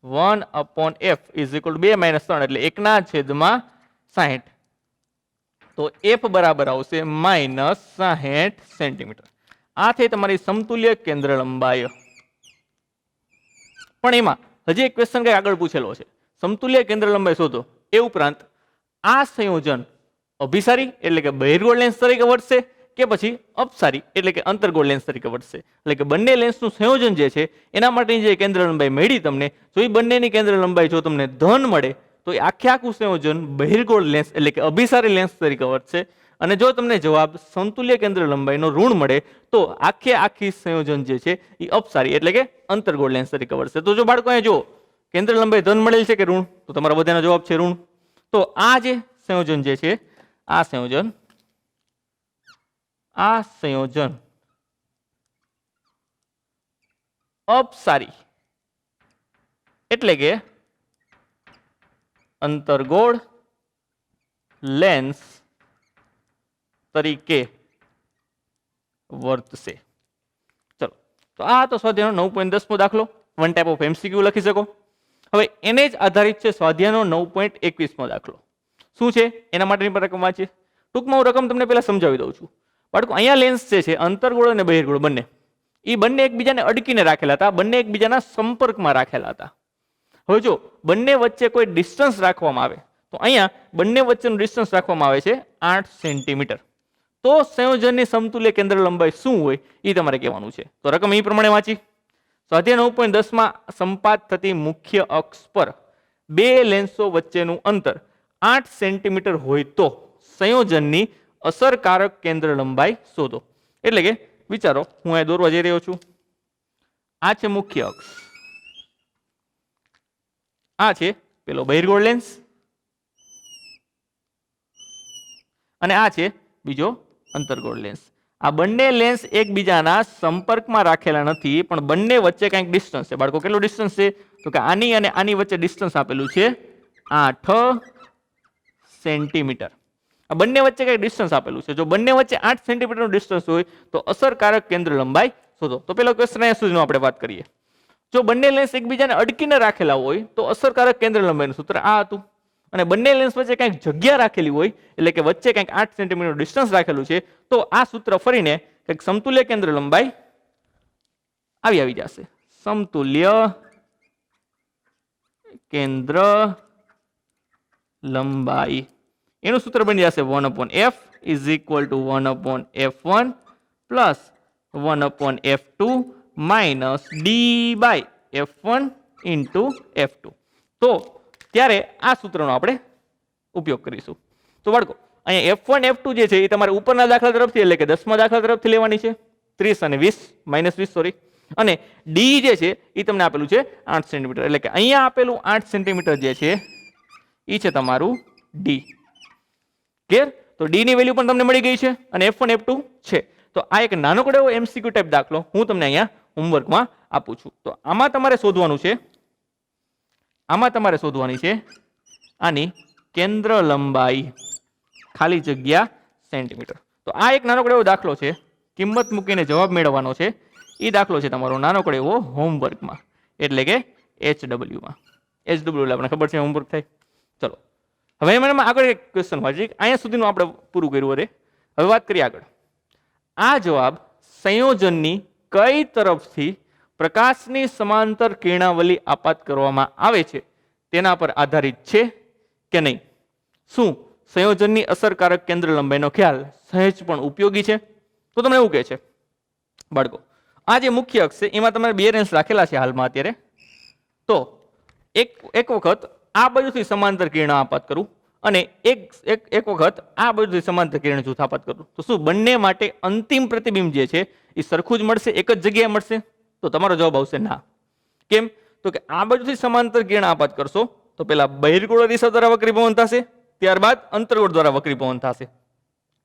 1/f is equal to 2 - 3 એટલે 1/60. તો f બરાબર આવશે -60 સેન્ટીમીટર. આ થઈ તમારી સમતુલ્ય કેન્દ્ર લંબાઈ. પણ એમાં હજી એક ક્વેશ્ચન કઈ આગળ પૂછેલો છે. સમતુલ્ય કેન્દ્ર લંબાઈ શોધો. એ ઉપરાંત આ સંયોજન અભિસારી એટલે કે બહિર્ગોળ લેન્સ તરીકે વર્તશે કે પછી અપસારી એટલે કે અંતર્ગોળ લેન્સ તરીકે વર્તશે? એટલે કે બંને લેન્સનું સંયોજન જે છે એના માટેની જે કેન્દ્ર લંબાઈ મળી તમને, જો એ બંનેની કેન્દ્ર લંબાઈ જો તમને ધન મળે તો એ આખે આખું સંયોજન બહિર્ગોળ લેન્સ એટલે કે અભિસારી લેન્સ તરીકે વર્તશે. અને જો તમને જવાબ સમતુલ્ય કેન્દ્ર લંબાઈનો ઋણ મળે તો આખે આખી સંયોજન જે છે એ અપસારી એટલે કે અંતર્ગોળ લેન્સ તરીકે વર્તશે. તો જો બાળકો અહીંયા જો કેન્દ્ર લંબાઈ ધન મળેલ છે કે ઋણ? તો તમારા બધાનો જવાબ છે ઋણ. તો આ જે સંયોજન જે છે આ સંયોજન અપસારી એટલે કે અંતર્ગોળ લેન્સ તરીકે વર્તશે. ચલો, તો આ તો સ્વાધ્યાયનો 9.10મો દાખલો. વન ટાઈપ ઓફ એમસીક્યુ લખી શકો. હવે એને જ આધારિત છે સ્વાધ્યાયનો 9.21મો દાખલો. શું છે એના માટેની પણ રકમ વાંચીએ. ટૂંકમાં હું રકમ તમને પહેલા સમજાવી દઉં છું. બાળકો, અહીંયા લેન્સ જે છે અંતર્ગોળ અને બહિર્ગોળ બંને, એ બંને એકબીજાને અડકીને રાખેલા હતા, બંને એકબીજાના સંપર્કમાં રાખેલા હતા. હવે જો બંને વચ્ચે કોઈ ડિસ્ટન્સ રાખવામાં આવે તો અહીંયા બંને વચ્ચેનું ડિસ્ટન્સ રાખવામાં આવે છે 8 સેન્ટીમીટર. તો સંયોજનની સમતુલ્ય કેન્દ્ર લંબાઈ શું હોય એ તમારે કહેવાનું છે. તો રકમ એ પ્રમાણે વાંચી. સ્વાધ્યાય 9.10માં સંપાત થતી મુખ્ય અક્ષ પર બે લેન્સો વચ્ચેનું અંતર 8 સેન્ટીમીટર હોય તો સંયોજનની અસરકારક કેન્દ્ર લંબાઈ શોધો. એટલે કે વિચારો, હું અહીં દોરવા જઈ રહ્યો છું. આ છે મુખ્ય અક્ષ, આ છે પેલો બહિર્ગોળ લેન્સ, અને આ છે બીજો અંતર્ગોળ લેન્સ. આ બંને લેન્સ એકબીજાના સંપર્કમાં રાખેલા નથી, પણ બંને વચ્ચે કંઈક ડિસ્ટન્સ છે. બાળકો, કેટલું ડિસ્ટન્સ છે? તો કે આની અને આની વચ્ચે ડિસ્ટન્સ આપેલું છે 8 સેન્ટીમીટર. આ બંને વચ્ચે કંઈક ડિસ્ટન્સ આપેલું છે. જો બંને વચ્ચે 8 સેન્ટીમીટરનું ડિસ્ટન્સ હોય તો અસરકારક કેન્દ્ર લંબાઈ શોધો. તો પેલો ક્વેશ્ચન અહીંયા સુધીનો આપણે વાત કરીએ. જો બંને લેન્સ એકબીજાને અડકીને રાખેલા હોય તો અસરકારક કેન્દ્ર લંબાઈનું સૂત્ર આ હતું. અને બંને લેન્સ વચ્ચે કંઈક જગ્યા રાખેલી હોય એટલે કે વચ્ચે કંઈક 8 સેન્ટીમીટર ડિસ્ટન્સ રાખેલું છે, તો આ સૂત્ર ફરીને કંઈક સમતુલ્ય કેન્દ્ર લંબાઈ આવી જશે. સમતુલ્ય કેન્દ્ર લંબાઈ એનું સૂત્ર બની જશે 1/f is equal to 1/f1 plus 1/f2 minus d/f1 into f2. તો ત્યારે આ સૂત્રનો આપણે ઉપયોગ કરીશું. તો બાળકો, અહીંયા f1 f2 જે છે એ તમારે ઉપરના દાખલા તરફથી એટલે કે 10મા દાખલા તરફથી લેવાની છે. 30 અને 20 -20 સોરી. અને ડી જે છે એ તમને આપેલું છે 8 સેન્ટીમીટર, એટલે કે અહીંયા આપેલું 8 સેન્ટીમીટર જે છે એ છે તમારું ડી. ક્લિયર? તો ડી ની વેલ્યુ પણ તમને મળી ગઈ છે અને F1 F2 છે. તો આ એક નાનકડો એવો MCQ ટાઈપ દાખલો હું તમને અહીંયા હોમવર્કમાં આપું છું. તો આમાં તમારે શોધવાનું છે, આમાં તમારે શોધવાની છે આની કેન્દ્ર લંબાઈ ખાલી જગ્યા સેન્ટીમીટર. તો આ એક નાનકડો એવો દાખલો છે, કિંમત મૂકીને જવાબ મેળવવાનો છે. એ દાખલો છે તમારો નાનકડો એવો હોમવર્કમાં, એટલે કે HW માં. HW એટલે આપણે ખબર છે હોમવર્ક થાય. ચલો હવે એમાં આગળ એક ક્વેશ્ચન વાંચી, અહીંયા સુધીનું આપણે પૂરું કર્યું હતું. હવે વાત કરીએ આગળ. આ જવાબ સંયોજનની કઈ તરફથી પ્રકાશની સમાંતર કિરણાવલી આપાત કરવામાં આવે છે તેના પર આધારિત છે કે નહીં? શું સંયોજનની અસરકારક કેન્દ્ર લંબાઈનો ખ્યાલ સહેજ પણ ઉપયોગી છે? તો તમને એવું કહે છે બાળકો, આ જે મુખ્ય અક્ષ છે એમાં તમારે બે રેન્જ રાખેલા છે હાલમાં અત્યારે. તો એક વખત આ બાજુથી સમાંતર કિરણ આપાત કરું અને એક વખત આ બાજુથી સમાંતર કિરણ જૂથ આપાત કરું, તો શું બંને માટે અંતિમ પ્રતિબિંબ જે છે એ સરખું જ મળશે, એક જ જગ્યાએ મળશે? તો તમારો જવાબ આવશે ના. કેમ? તો કે આ બાજુથી સમાંતર કિરણ આપાત કરશો તો પેલા બહિર્ગોળ દિશા દ્વારા વક્રીભવન થશે, ત્યારબાદ અંતર્ગોળ દ્વારા વક્રીભવન થશે.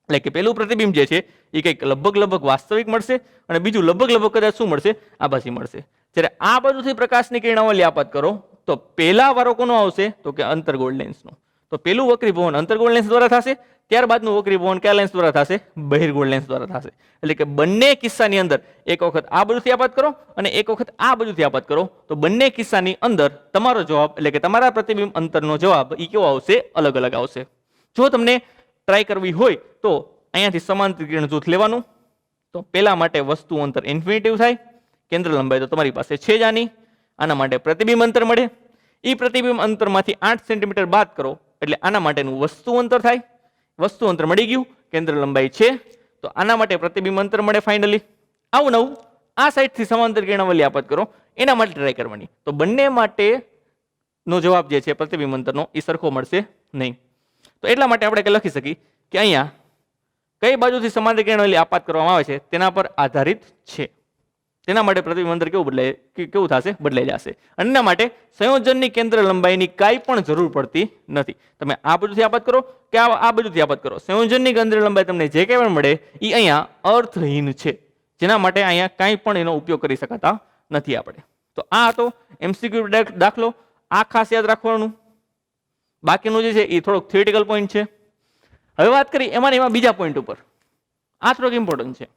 એટલે કે પેલું પ્રતિબિંબ જે છે એ કંઈક લગભગ વાસ્તવિક મળશે અને બીજું લગભગ કદાચ શું મળશે, આભાસી મળશે. જ્યારે આ બાજુથી પ્રકાશની કિરણાવલી આપાત કરો તો પહેલા વારો કોનો આવશે? તો કે અંતર્ગોળ લેન્સનો. તો પેલું વક્રીભવન અંતર્ગોળ લેન્સ દ્વારા થશે, ત્યારબાદનું વક્રીભવન કયા લેન્સ દ્વારા થશે? બહિર્ગોળ લેન્સ દ્વારા થશે. એટલે કે બંને કિસ્સાની અંદર એક વખત આ બાજુથી આપાત કરો અને એક વખત આ બાજુથી આપાત કરો તો બંને કિસ્સાની અંદર તમારો જવાબ એટલે કે તમારા પ્રતિબિંબ અંતરનો જવાબ એ કેવો આવશે? અલગ અલગ આવશે. જો તમને ટ્રાય કરવી હોય તો અહીંયાથી સમાંતર કિરણ જૂથ લેવાનું. તો પહેલા માટે વસ્તુ અંતર ઇન્ફિનિટિવ થાય, કેન્દ્ર લંબાઈ તો તમારી પાસે છે જ આની. આના માટે પ્રતિબિંબ અંતર મળે, એ પ્રતિબિંબ અંતરમાંથી 8 સેન્ટીમીટર બાદ કરો એટલે આના માટેનું વસ્તુ અંતર થાય. વસ્તુ અંતર મળી ગયું, કેન્દ્ર લંબાઈ છે, તો આના માટે પ્રતિબિંબ અંતર મળે ફાઇનલી. આવું નવું આ સાઈડથી સમાંતર કિરણાવલી આપાત કરો એના માટે ટ્રાય કરવાની. તો બંને માટેનો જવાબ જે છે પ્રતિબિંબ અંતરનો એ સરખો મળશે નહીં. તો એટલા માટે આપણે લખી શકીએ કે અહીંયા કઈ બાજુથી સમાંતર કિરણાવલી આપાત કરવામાં આવે છે તેના પર આધારિત છે. તેના માટે પ્રતિબિંબ અંતર કેવું થશે? બદલાઈ જશે. અને એના માટે સંયોજનની કેન્દ્ર લંબાઈની કાંઈ પણ જરૂર પડતી નથી. તમે આ બાજુથી આપાત કરો કે આ બાજુથી આપાત કરો, સંયોજનની કેન્દ્ર લંબાઈ તમને જે કંઈ પણ મળે એ અહીંયા અર્થહીન છે, જેના માટે અહીંયા કાંઈ પણ એનો ઉપયોગ કરી શકાતા નથી આપણે. તો આ હતો MCQ દાખલો. આ ખાસ યાદ રાખવાનું. બાકીનું જે છે એ થોડોક થિયરિટિકલ પોઈન્ટ છે. હવે વાત કરી એમાં બીજા પોઈન્ટ ઉપર. આ થોડોક ઇમ્પોર્ટન્ટ છે.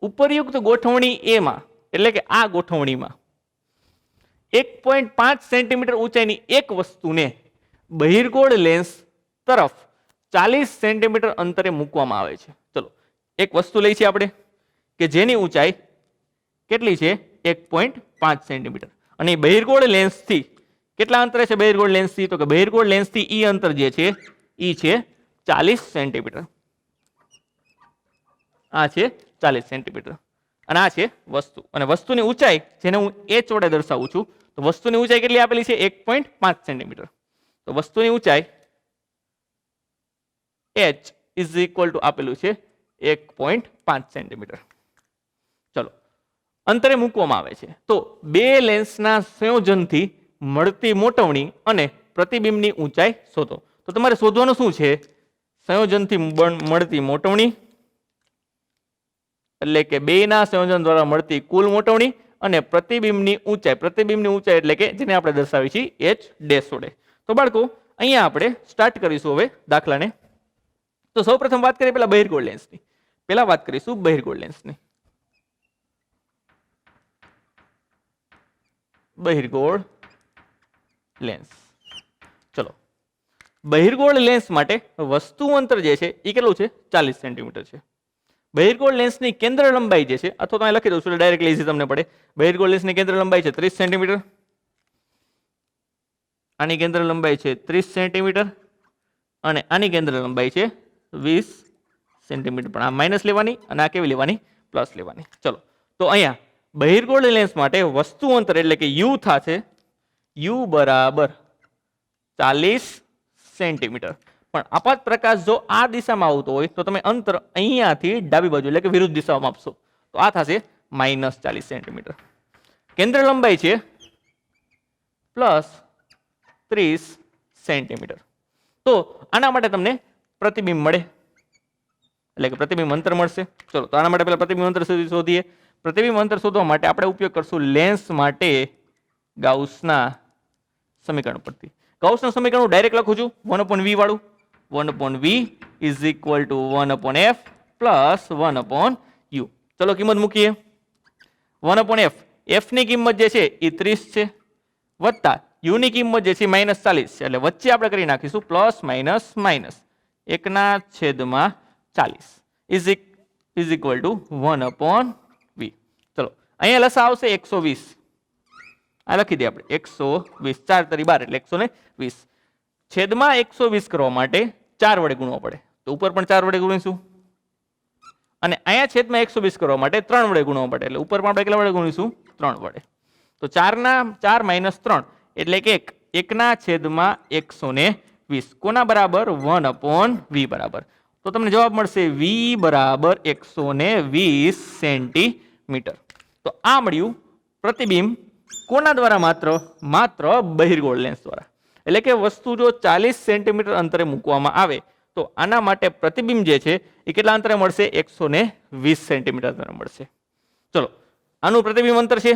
ઉપરયુક્ત ગોઠવણી એમાં એટલે કે આ ગોઠવણીમાં 1.5 સેન્ટીમીટર ઊંચાઈની એક વસ્તુને બહિર્ગોળ લેન્સ તરફ 40 સેન્ટીમીટર અંતરે મૂકવામાં આવે છે. ચલો એક વસ્તુ લઈ છે આપણે કે જેની ઊંચાઈ કેટલી છે? 1.5 સેન્ટીમીટર. અને બહિર્ગોળ લેન્સથી કેટલા અંતરે છે? બહિર્ગોળ લેન્સથી તો કે બહિર્ગોળ લેન્સથી ઈ અંતર જે છે ઈ છે 40 સેન્ટીમીટર. આ છે 40 સેન્ટીમીટર અને આ છે વસ્તુ. અને વસ્તુની ઊંચાઈ જેને હું h વડે દર્શાવું છું, તો વસ્તુની ઊંચાઈ કેટલી આપેલી છે? 1.5 સેન્ટીમીટર. તો વસ્તુની ઊંચાઈ h ઇઝ ઇક્વલ ટુ આપેલું છે 1.5 સેન્ટીમીટર. ચલો અંતરે મૂકવામાં આવે છે. તો બે લેન્સના સંયોજનથી મળતી મોટવણી અને પ્રતિબિંબની ઊંચાઈ શોધો. તો તમારે શોધવાનું શું છે? સંયોજનથી મળતી મોટવણી એટલે કે બેના સંયોજન દ્વારા મળતી કુલ મોટવણી અને પ્રતિબિંબની ઊંચાઈ. પ્રતિબિંબની ઊંચાઈ એટલે કે જેને આપણે દર્શાવી છીએ h ડેશ વડે. તો બાળકો અહીંયા આપણે સ્ટાર્ટ કરીશું હવે દાખલાને. તો સૌપ્રથમ વાત કરીએ પેલા બહિર્ગોળ લેન્સની. પહેલા વાત કરીશું બહિર્ગોળ લેન્સની. બહિર્ગોળ લેન્સ. ચલો બહિર્ગોળ લેન્સ માટે વસ્તુ અંતર જે છે એ કેટલું છે? 40 સેન્ટીમીટર છે. બહિર્ગોળ લેન્સની કેન્દ્ર લંબાઈ જે છે, અથવા તો અહીં લખી દઉં છું ડાયરેક્ટલી ઇઝી તમને પડે. બહિર્ગોળ લેન્સની કેન્દ્ર લંબાઈ છે 30 સેન્ટીમીટર. આની કેન્દ્ર લંબાઈ છે 30 સેન્ટીમીટર અને આની કેન્દ્ર લંબાઈ છે 20 સેન્ટીમીટર. પણ આ માઇનસ લેવાની અને આ કેવી લેવાની? પ્લસ લેવાની. ચલો તો અહીંયા બહિર્ગોળ લેન્સ માટે વસ્તુ અંતર એટલે કે u થશે u બરાબર 40 સેન્ટીમીટર. પણ આપાત પ્રકાશ જો આ દિશામાં આવતો હોય તો તમે અંતર અહીંયાથી ડાબી બાજુ એટલે કે વિરુદ્ધ દિશામાં આપશો તો આ થશે -40 સેન્ટીમીટર. કેન્દ્ર લંબાઈ છે +30 સેન્ટીમીટર. તો આના માટે તમને પ્રતિબિંબ મળે, એટલે કે પ્રતિબિંબ અંતર મળશે. ચલો, તો આના માટે પહેલા પ્રતિબિંબ અંતર શોધીએ. પ્રતિબિંબ અંતર શોધવા માટે આપણે ઉપયોગ કરશું લેન્સ માટે ગાઉસના સમીકરણ પરથી. ગાઉસના સમીકરણ હું ડાયરેક્ટ લખું છું 1/v વાળું. 1/v is equal two 1/f plus 1/u. ચલો કિંમત મૂકીએ. 1/f, f ની કિંમત જે છે એ 30 છે, વત્તા u ની કિંમત જે છે -40 છે. એટલે વચ્ચે આપણે કરી નાખીશું plus minus minus 1/40 is equal two 1/v. ચલો, અહીંયા લસા આવશે 120. આ લખી દઈએ આપણે 120, 4 તરી 12 એટલે 120. છેદમાં 120 કરવા માટે 4 વડે ગુણવો પડે, તો ઉપર પણ 4 વડે ગુણીશું. અને અહીંયા છેદમાં 120 કરવા માટે 3 વડે ગુણવો પડે, એટલે ઉપર પણ આપણે કેટલા વડે ગુણીશું? 3 વડે. તો 4 માઇનસ 3 એટલે કે 1/120. કોના બરાબર? 1/v બરાબર. તો તમને જવાબ મળશે v બરાબર 120 સેન્ટીમીટર. તો આ મળ્યું પ્રતિબિંબ કોના દ્વારા? માત્ર બહિર્ગોળ લેન્સ દ્વારા. એટલે કે વસ્તુ જો 40 સેન્ટીમીટર અંતરે મૂકવામાં આવે તો આના માટે પ્રતિબિંબ જે છે એ કેટલા અંતરે મળશે? 120 સેન્ટીમીટર અંતરે મળશે. ચલો, આનું પ્રતિબિંબ અંતર છે,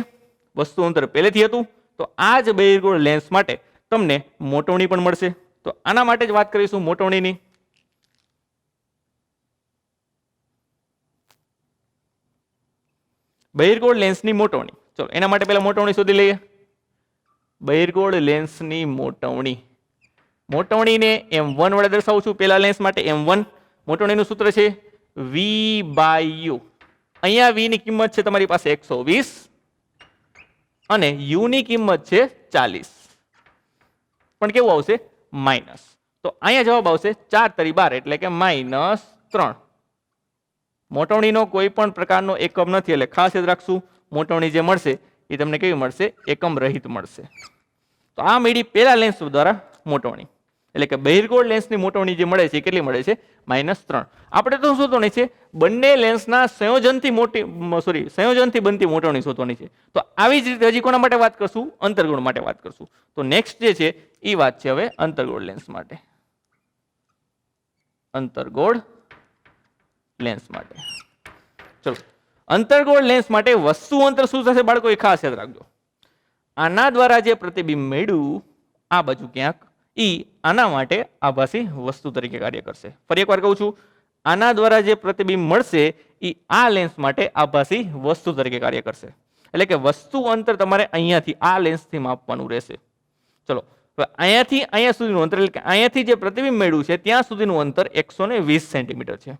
વસ્તુ અંતર પહેલેથી હતું, તો આ જ બહિર્ગોળ લેન્સ માટે તમને મોટવણી પણ મળશે. તો આના માટે જ વાત કરીશું મોટવણીની. બહિર્ગોળ લેન્સની મોટવણી. ચલો, એના માટે પહેલા મોટવણી શોધી લઈએ. બહિર્ગોળ લેન્સની મોટવણીને m1 વડે દર્શાવું છું. પહેલા લેન્સ માટે m1. મોટવણીનું સૂત્ર છે v/u. અહીંયા v ની કિંમત છે તમારી પાસે 120 અને u ની કિંમત છે 40, પણ કેવું આવશે? માઇનસ. તો અહીંયા જવાબ આવશે 4 તરી 12 એટલે કે -3. મોટવણીનો કોઈ પણ પ્રકારનો એકમ નથી, એટલે ખાસ યાદ રાખશું મોટવણી જે મળશે એ તમને કેવી મળશે? એકમ રહિત મળશે. તો આ મળી પહેલા લેન્સ દ્વારા મોટવણી. એટલે કે બહિર્ગોળ લેન્સની મોટવણી જે મળે છે કેટલી મળે છે? -3. આપણે તો શોધવાની છે બંને લેન્સના સંયોજનથી બનતી મોટવણી શોધવાની છે. તો આવી જ રીતે હજી કોના માટે વાત કરશું? અંતર્ગોળ માટે વાત કરશું. તો નેક્સ્ટ જે છે એ વાત છે હવે અંતર્ગોળ લેન્સ માટે. અંતર્ગોળ લેન્સ માટે ચલો, અંતર્ગોળ લેન્સ માટે વસ્તુ અંતર શું થશે બાળકો? એ ખાસ યાદ રાખજો. આના દ્વારા જે પ્રતિબિંબ મેળવ્યું આ બાજુ ક્યાંક, આના માટે આભાસી વસ્તુ તરીકે કાર્ય કરશે. ફરી એકવાર કહું છું, આના દ્વારા જે પ્રતિબિંબ મળશે એ આ લેન્સ માટે આભાસી વસ્તુ તરીકે કાર્ય કરશે. એટલે કે વસ્તુ અંતર તમારે અહીંયાથી આ લેન્સથી માપવાનું રહેશે. ચલો, અહીંયાથી અહીંયા સુધીનું અંતર, એટલે કે અહીંયાથી જે પ્રતિબિંબ મેળવ્યું છે ત્યાં સુધીનું અંતર 120 સેન્ટીમીટર છે.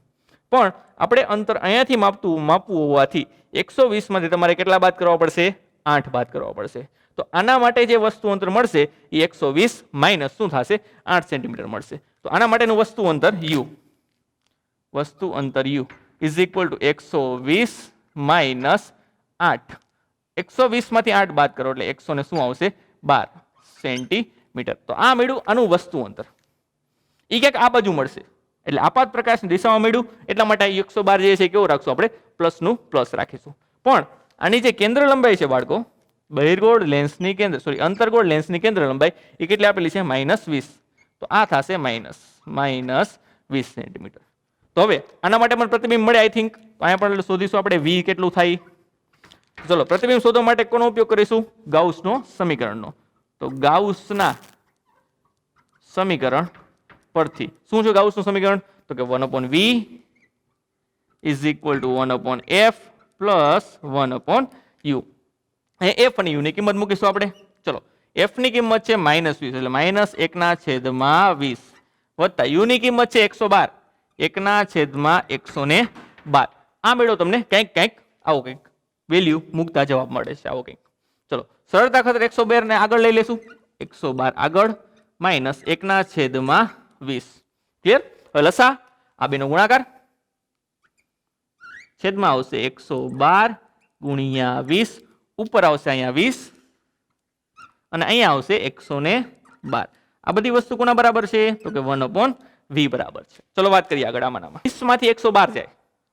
પણ આપણે અંતર અહીંયાથી માપવું હોવાથી 120 માંથી તમારે કેટલા બાદ કરવા પડશે? 8 બાદ કરવા પડશે. તો આના માટે જે વસ્તુ અંતર મળશે એ 120 માઇનસ શું થશે? 8 સેન્ટીમીટર મળશે. તો આના માટેનું વસ્તુ અંતર u is equal two 120 minus 8. 120 માંથી 8 બાદ કરો એટલે 100 ને શું આવશે? 12 સેન્ટીમીટર. તો આ મળ્યું આનું વસ્તુ અંતર. એ ક્યાંક આ બાજુ મળશે, એટલે આપાત પ્રકાશની દિશામાં મળ્યું એટલા માટે 112 જે છે કેવું રાખશું આપણે? પ્લસનું પ્લસ રાખીશું. પણ આની જે કેન્દ્ર લંબાઈ છે બાળકો, બહિર્ગોળ લેન્સની અંતર્ગોળ લેન્સની કેન્દ્ર લંબાઈ એ કેટલી આપેલી છે? -20. તો આ થશે -20 સેન્ટીમીટર. તો હવે આના માટે પણ પ્રતિબિંબ મળે આઈ થિંક. અહીંયા પણ શોધીશું આપણે v કેટલું થાય. ચલો, પ્રતિબિંબ શોધવા માટે કોનો ઉપયોગ કરીશું? ગાઉસનો સમીકરણનો. તો ગાઉસના સમીકરણ પરથી શું છે ગાઉસનું સમીકરણ? તો કે 1/v is equal two 1/f plus 1/u. f અને u ની કિંમત મૂકીશું આપણે. ચલો, f ની કિંમત છે -20 એટલે -1/20 વત્તા u ની કિંમત છે 112 1/112. આ મેળવો તમને કંઈક આવો કંઈક વેલ્યુ મૂકતા જવાબ મળે છે આવો કંઈક. ચલો, સરળતા ખાતર 112 ને આગળ લઈ લેશું. 112 આગળ માઇનસ 1/20. ક્લિયર? હવે લસા આ બેનો ગુણાકાર છેદમાં આવશે 112 ગુણ્યા 20, ઉપર આવશે અહીંયા 20 અને અહીંયા આવશે 112. આ બધી વસ્તુ કોના બરાબર છે? તો કે 1/v બરાબર છે. ચલો વાત કરીએ આગળ. આમાં 20 માંથી 112 જાય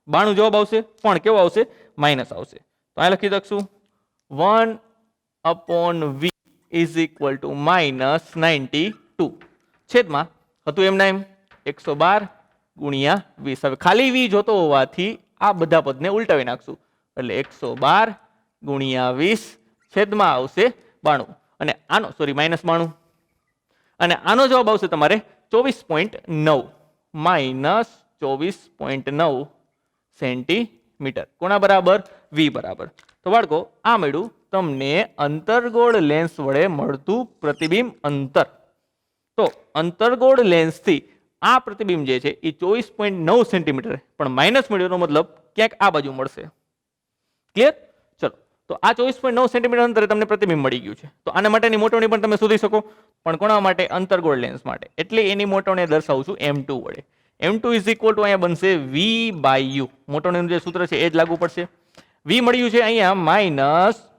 92 જવાબ આવશે, પણ કેવો આવશે? માઇનસ આવશે. તો અહીં લખી દઈશું upon V is equal to -92 છેદમાં હતું એમના એમ 112 ગુણ્યા 20. હવે ખાલી વી જોતો હોવાથી આ બધા પદને ઉલટાવી નાખશું એટલે 112 ગુણ્યા 20 છેદમાં આવશે 92 અને આનો સોરી -92 અને આનો જવાબ આવશે તમારે 24.9 -24.9 સેન્ટીમીટર. કોના બરાબર? વી બરાબર. તો બાળકો આ મળ્યું તમને અંતર્ગોળ લેન્સ વડે મળતું પ્રતિબિંબ અંતર. તો અંતર્ગોળ લેન્સથી આ પ્રતિબિંબ જે છે એ 24.9 સેન્ટીમીટર પણ માઇનસ મળ્યોનો મતલબ ક્યાંક આ બાજુ મળશે. ક્લિયર? ચલો તો આ 24.9 સેન્ટીમીટર અંતરે તમને પ્રતિબિંબ મળી ગયું છે. તો આના માટેની મોટવણી પણ તમે શોધી શકો, પણ કોના માટે? અંતર્ગોળ લેન્સ માટે. એટલે એની મોટવણી દર્શાવું છું m2 વડે. m2 ઇઝ ઇક્વલ ટુ અહીંયા બનશે v બાય u. મોટવણીનું જે સૂત્ર છે એ જ લાગુ પડશે. v મળ્યું છે અહીંયા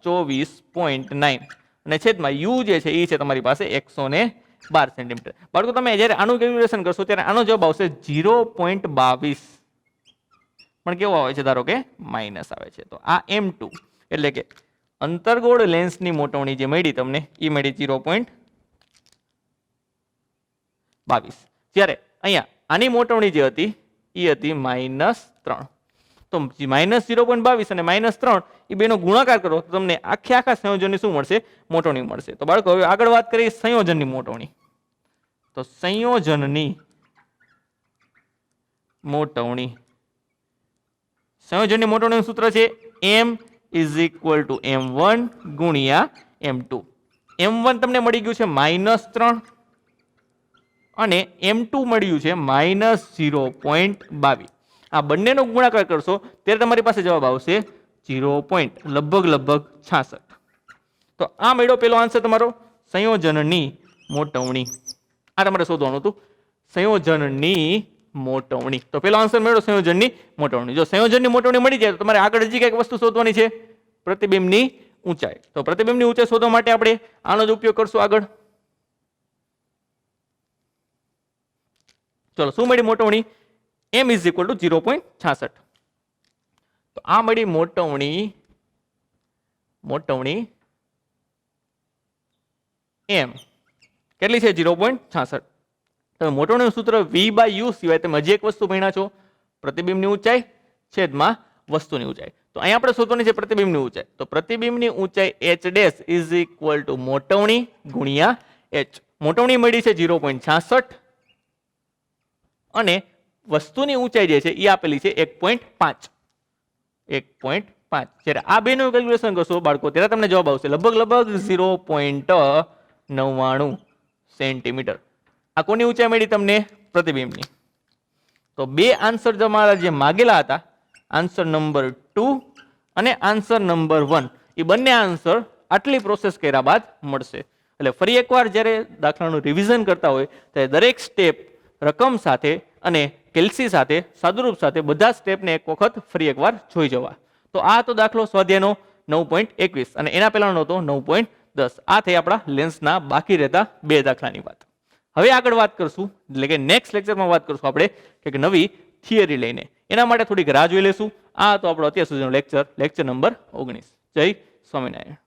-24.9 અને છેદમાં u જે છે એ છે તમારી પાસે 112 સેન્ટીમીટર. બાળકો તમે જ્યારે આનું કેલ્ક્યુલેશન કરશો ત્યારે આનો જવાબ આવશે 0.22 પણ કેવો આવે છે? ધારો કે માઇનસ આવે છે. તો આ m2 એટલે કે અંતર્ગોળ લેન્સની મોટવણી જે મળી તમને એ મળી 0.22. જ્યારે અહીંયા આની મોટવણી જે હતી એ હતી -3. તો -0.22 અને -3 એ બેનો ગુણાકાર કરો તો તમને આખા સંયોજનની શું મળશે? મોટવણી મળશે. તો બાળકો હવે આગળ વાત કરીએ સંયોજનની મોટવણી. તો સંયોજનની મોટવણી, સંયોજનની મોટવણીનું સૂત્ર છે m is equal two m1 ગુણ્યા m2. m1 તમને મળી ગયું છે -3 અને m2 મળ્યું છે -0.22. આ બંનેનો ગુણાકાર કરશો ત્યારે તમારી પાસે જવાબ આવશે 0.66. તો આ મળ્યો પેલો આન્સર તમારો સંયોજનની મોટવણી. આ તમારે શોધવાનું હતું સંયોજનની મોટવણી. તો પેલો આન્સર મળ્યો સંયોજનની મોટવણી. જો સંયોજનની મોટવણી મળી જાય તો તમારે આગળ હજી કંઈક વસ્તુ શોધવાની છે, પ્રતિબિંબની ઊંચાઈ. તો પ્રતિબિંબની ઊંચાઈ શોધવા માટે આપણે આનો જ ઉપયોગ કરશું આગળ. ચલો શું મળી મોટવણી? m is equal two 0.66. તો આ મળી મોટવણી m કેટલી છે? 0.66. તમે મોટવણીનું સૂત્ર v બાય u સિવાય તમે હજી એક વસ્તુ ભણ્યા છો, પ્રતિબિંબની ઊંચાઈ છેદમાં વસ્તુની ઊંચાઈ. તો અહીંયા આપણે શોધવાની છે પ્રતિબિંબની ઊંચાઈ. તો પ્રતિબિંબની ઊંચાઈ h dash is equal to મોટવણી ગુણ્યા h. મોટવણી મળી છે 0.66 અને વસ્તુની ઊંચાઈ જે છે એ આપેલી છે 1.5. જ્યારે આ બેનું કેલ્ક્યુલેશન કરશો બાળકો ત્યારે તમને જવાબ આવશે લગભગ 0.99 સેન્ટીમીટર. આ કોની ઊંચાઈ મળી તમને? પ્રતિબિંબની. તો બે આન્સર તમારા જે માગેલા હતા, આન્સર નંબર 2 અને આન્સર નંબર 1, એ બંને આન્સર આટલી પ્રોસેસ કર્યા બાદ મળશે. એટલે ફરી એકવાર જ્યારે દાખલાનું રિવિઝન કરતા હોય ત્યારે દરેક સ્ટેપ રકમ સાથે અને કેલ્સી સાથે, સાદુરૂપ સાથે બધા સ્ટેપને એક વખત ફરી એકવાર જોઈ જવા. તો આ તો દાખલો સ્વાધ્યાયનો 9.21 અને એના પહેલાનો હતો 9.10. આ થઈ આપણા લેન્સના બાકી રહેતા બે દાખલાની વાત. હવે આગળ વાત કરશું, એટલે કે નેક્સ્ટ લેક્ચરમાં વાત કરશું આપણે કે નવી થિયરી લઈને. એના માટે થોડીક રાહ જોઈ લેશું. આ તો આપણો અત્યાર સુધીનો લેક્ચર નંબર 19. જય સ્વામિનારાયણ.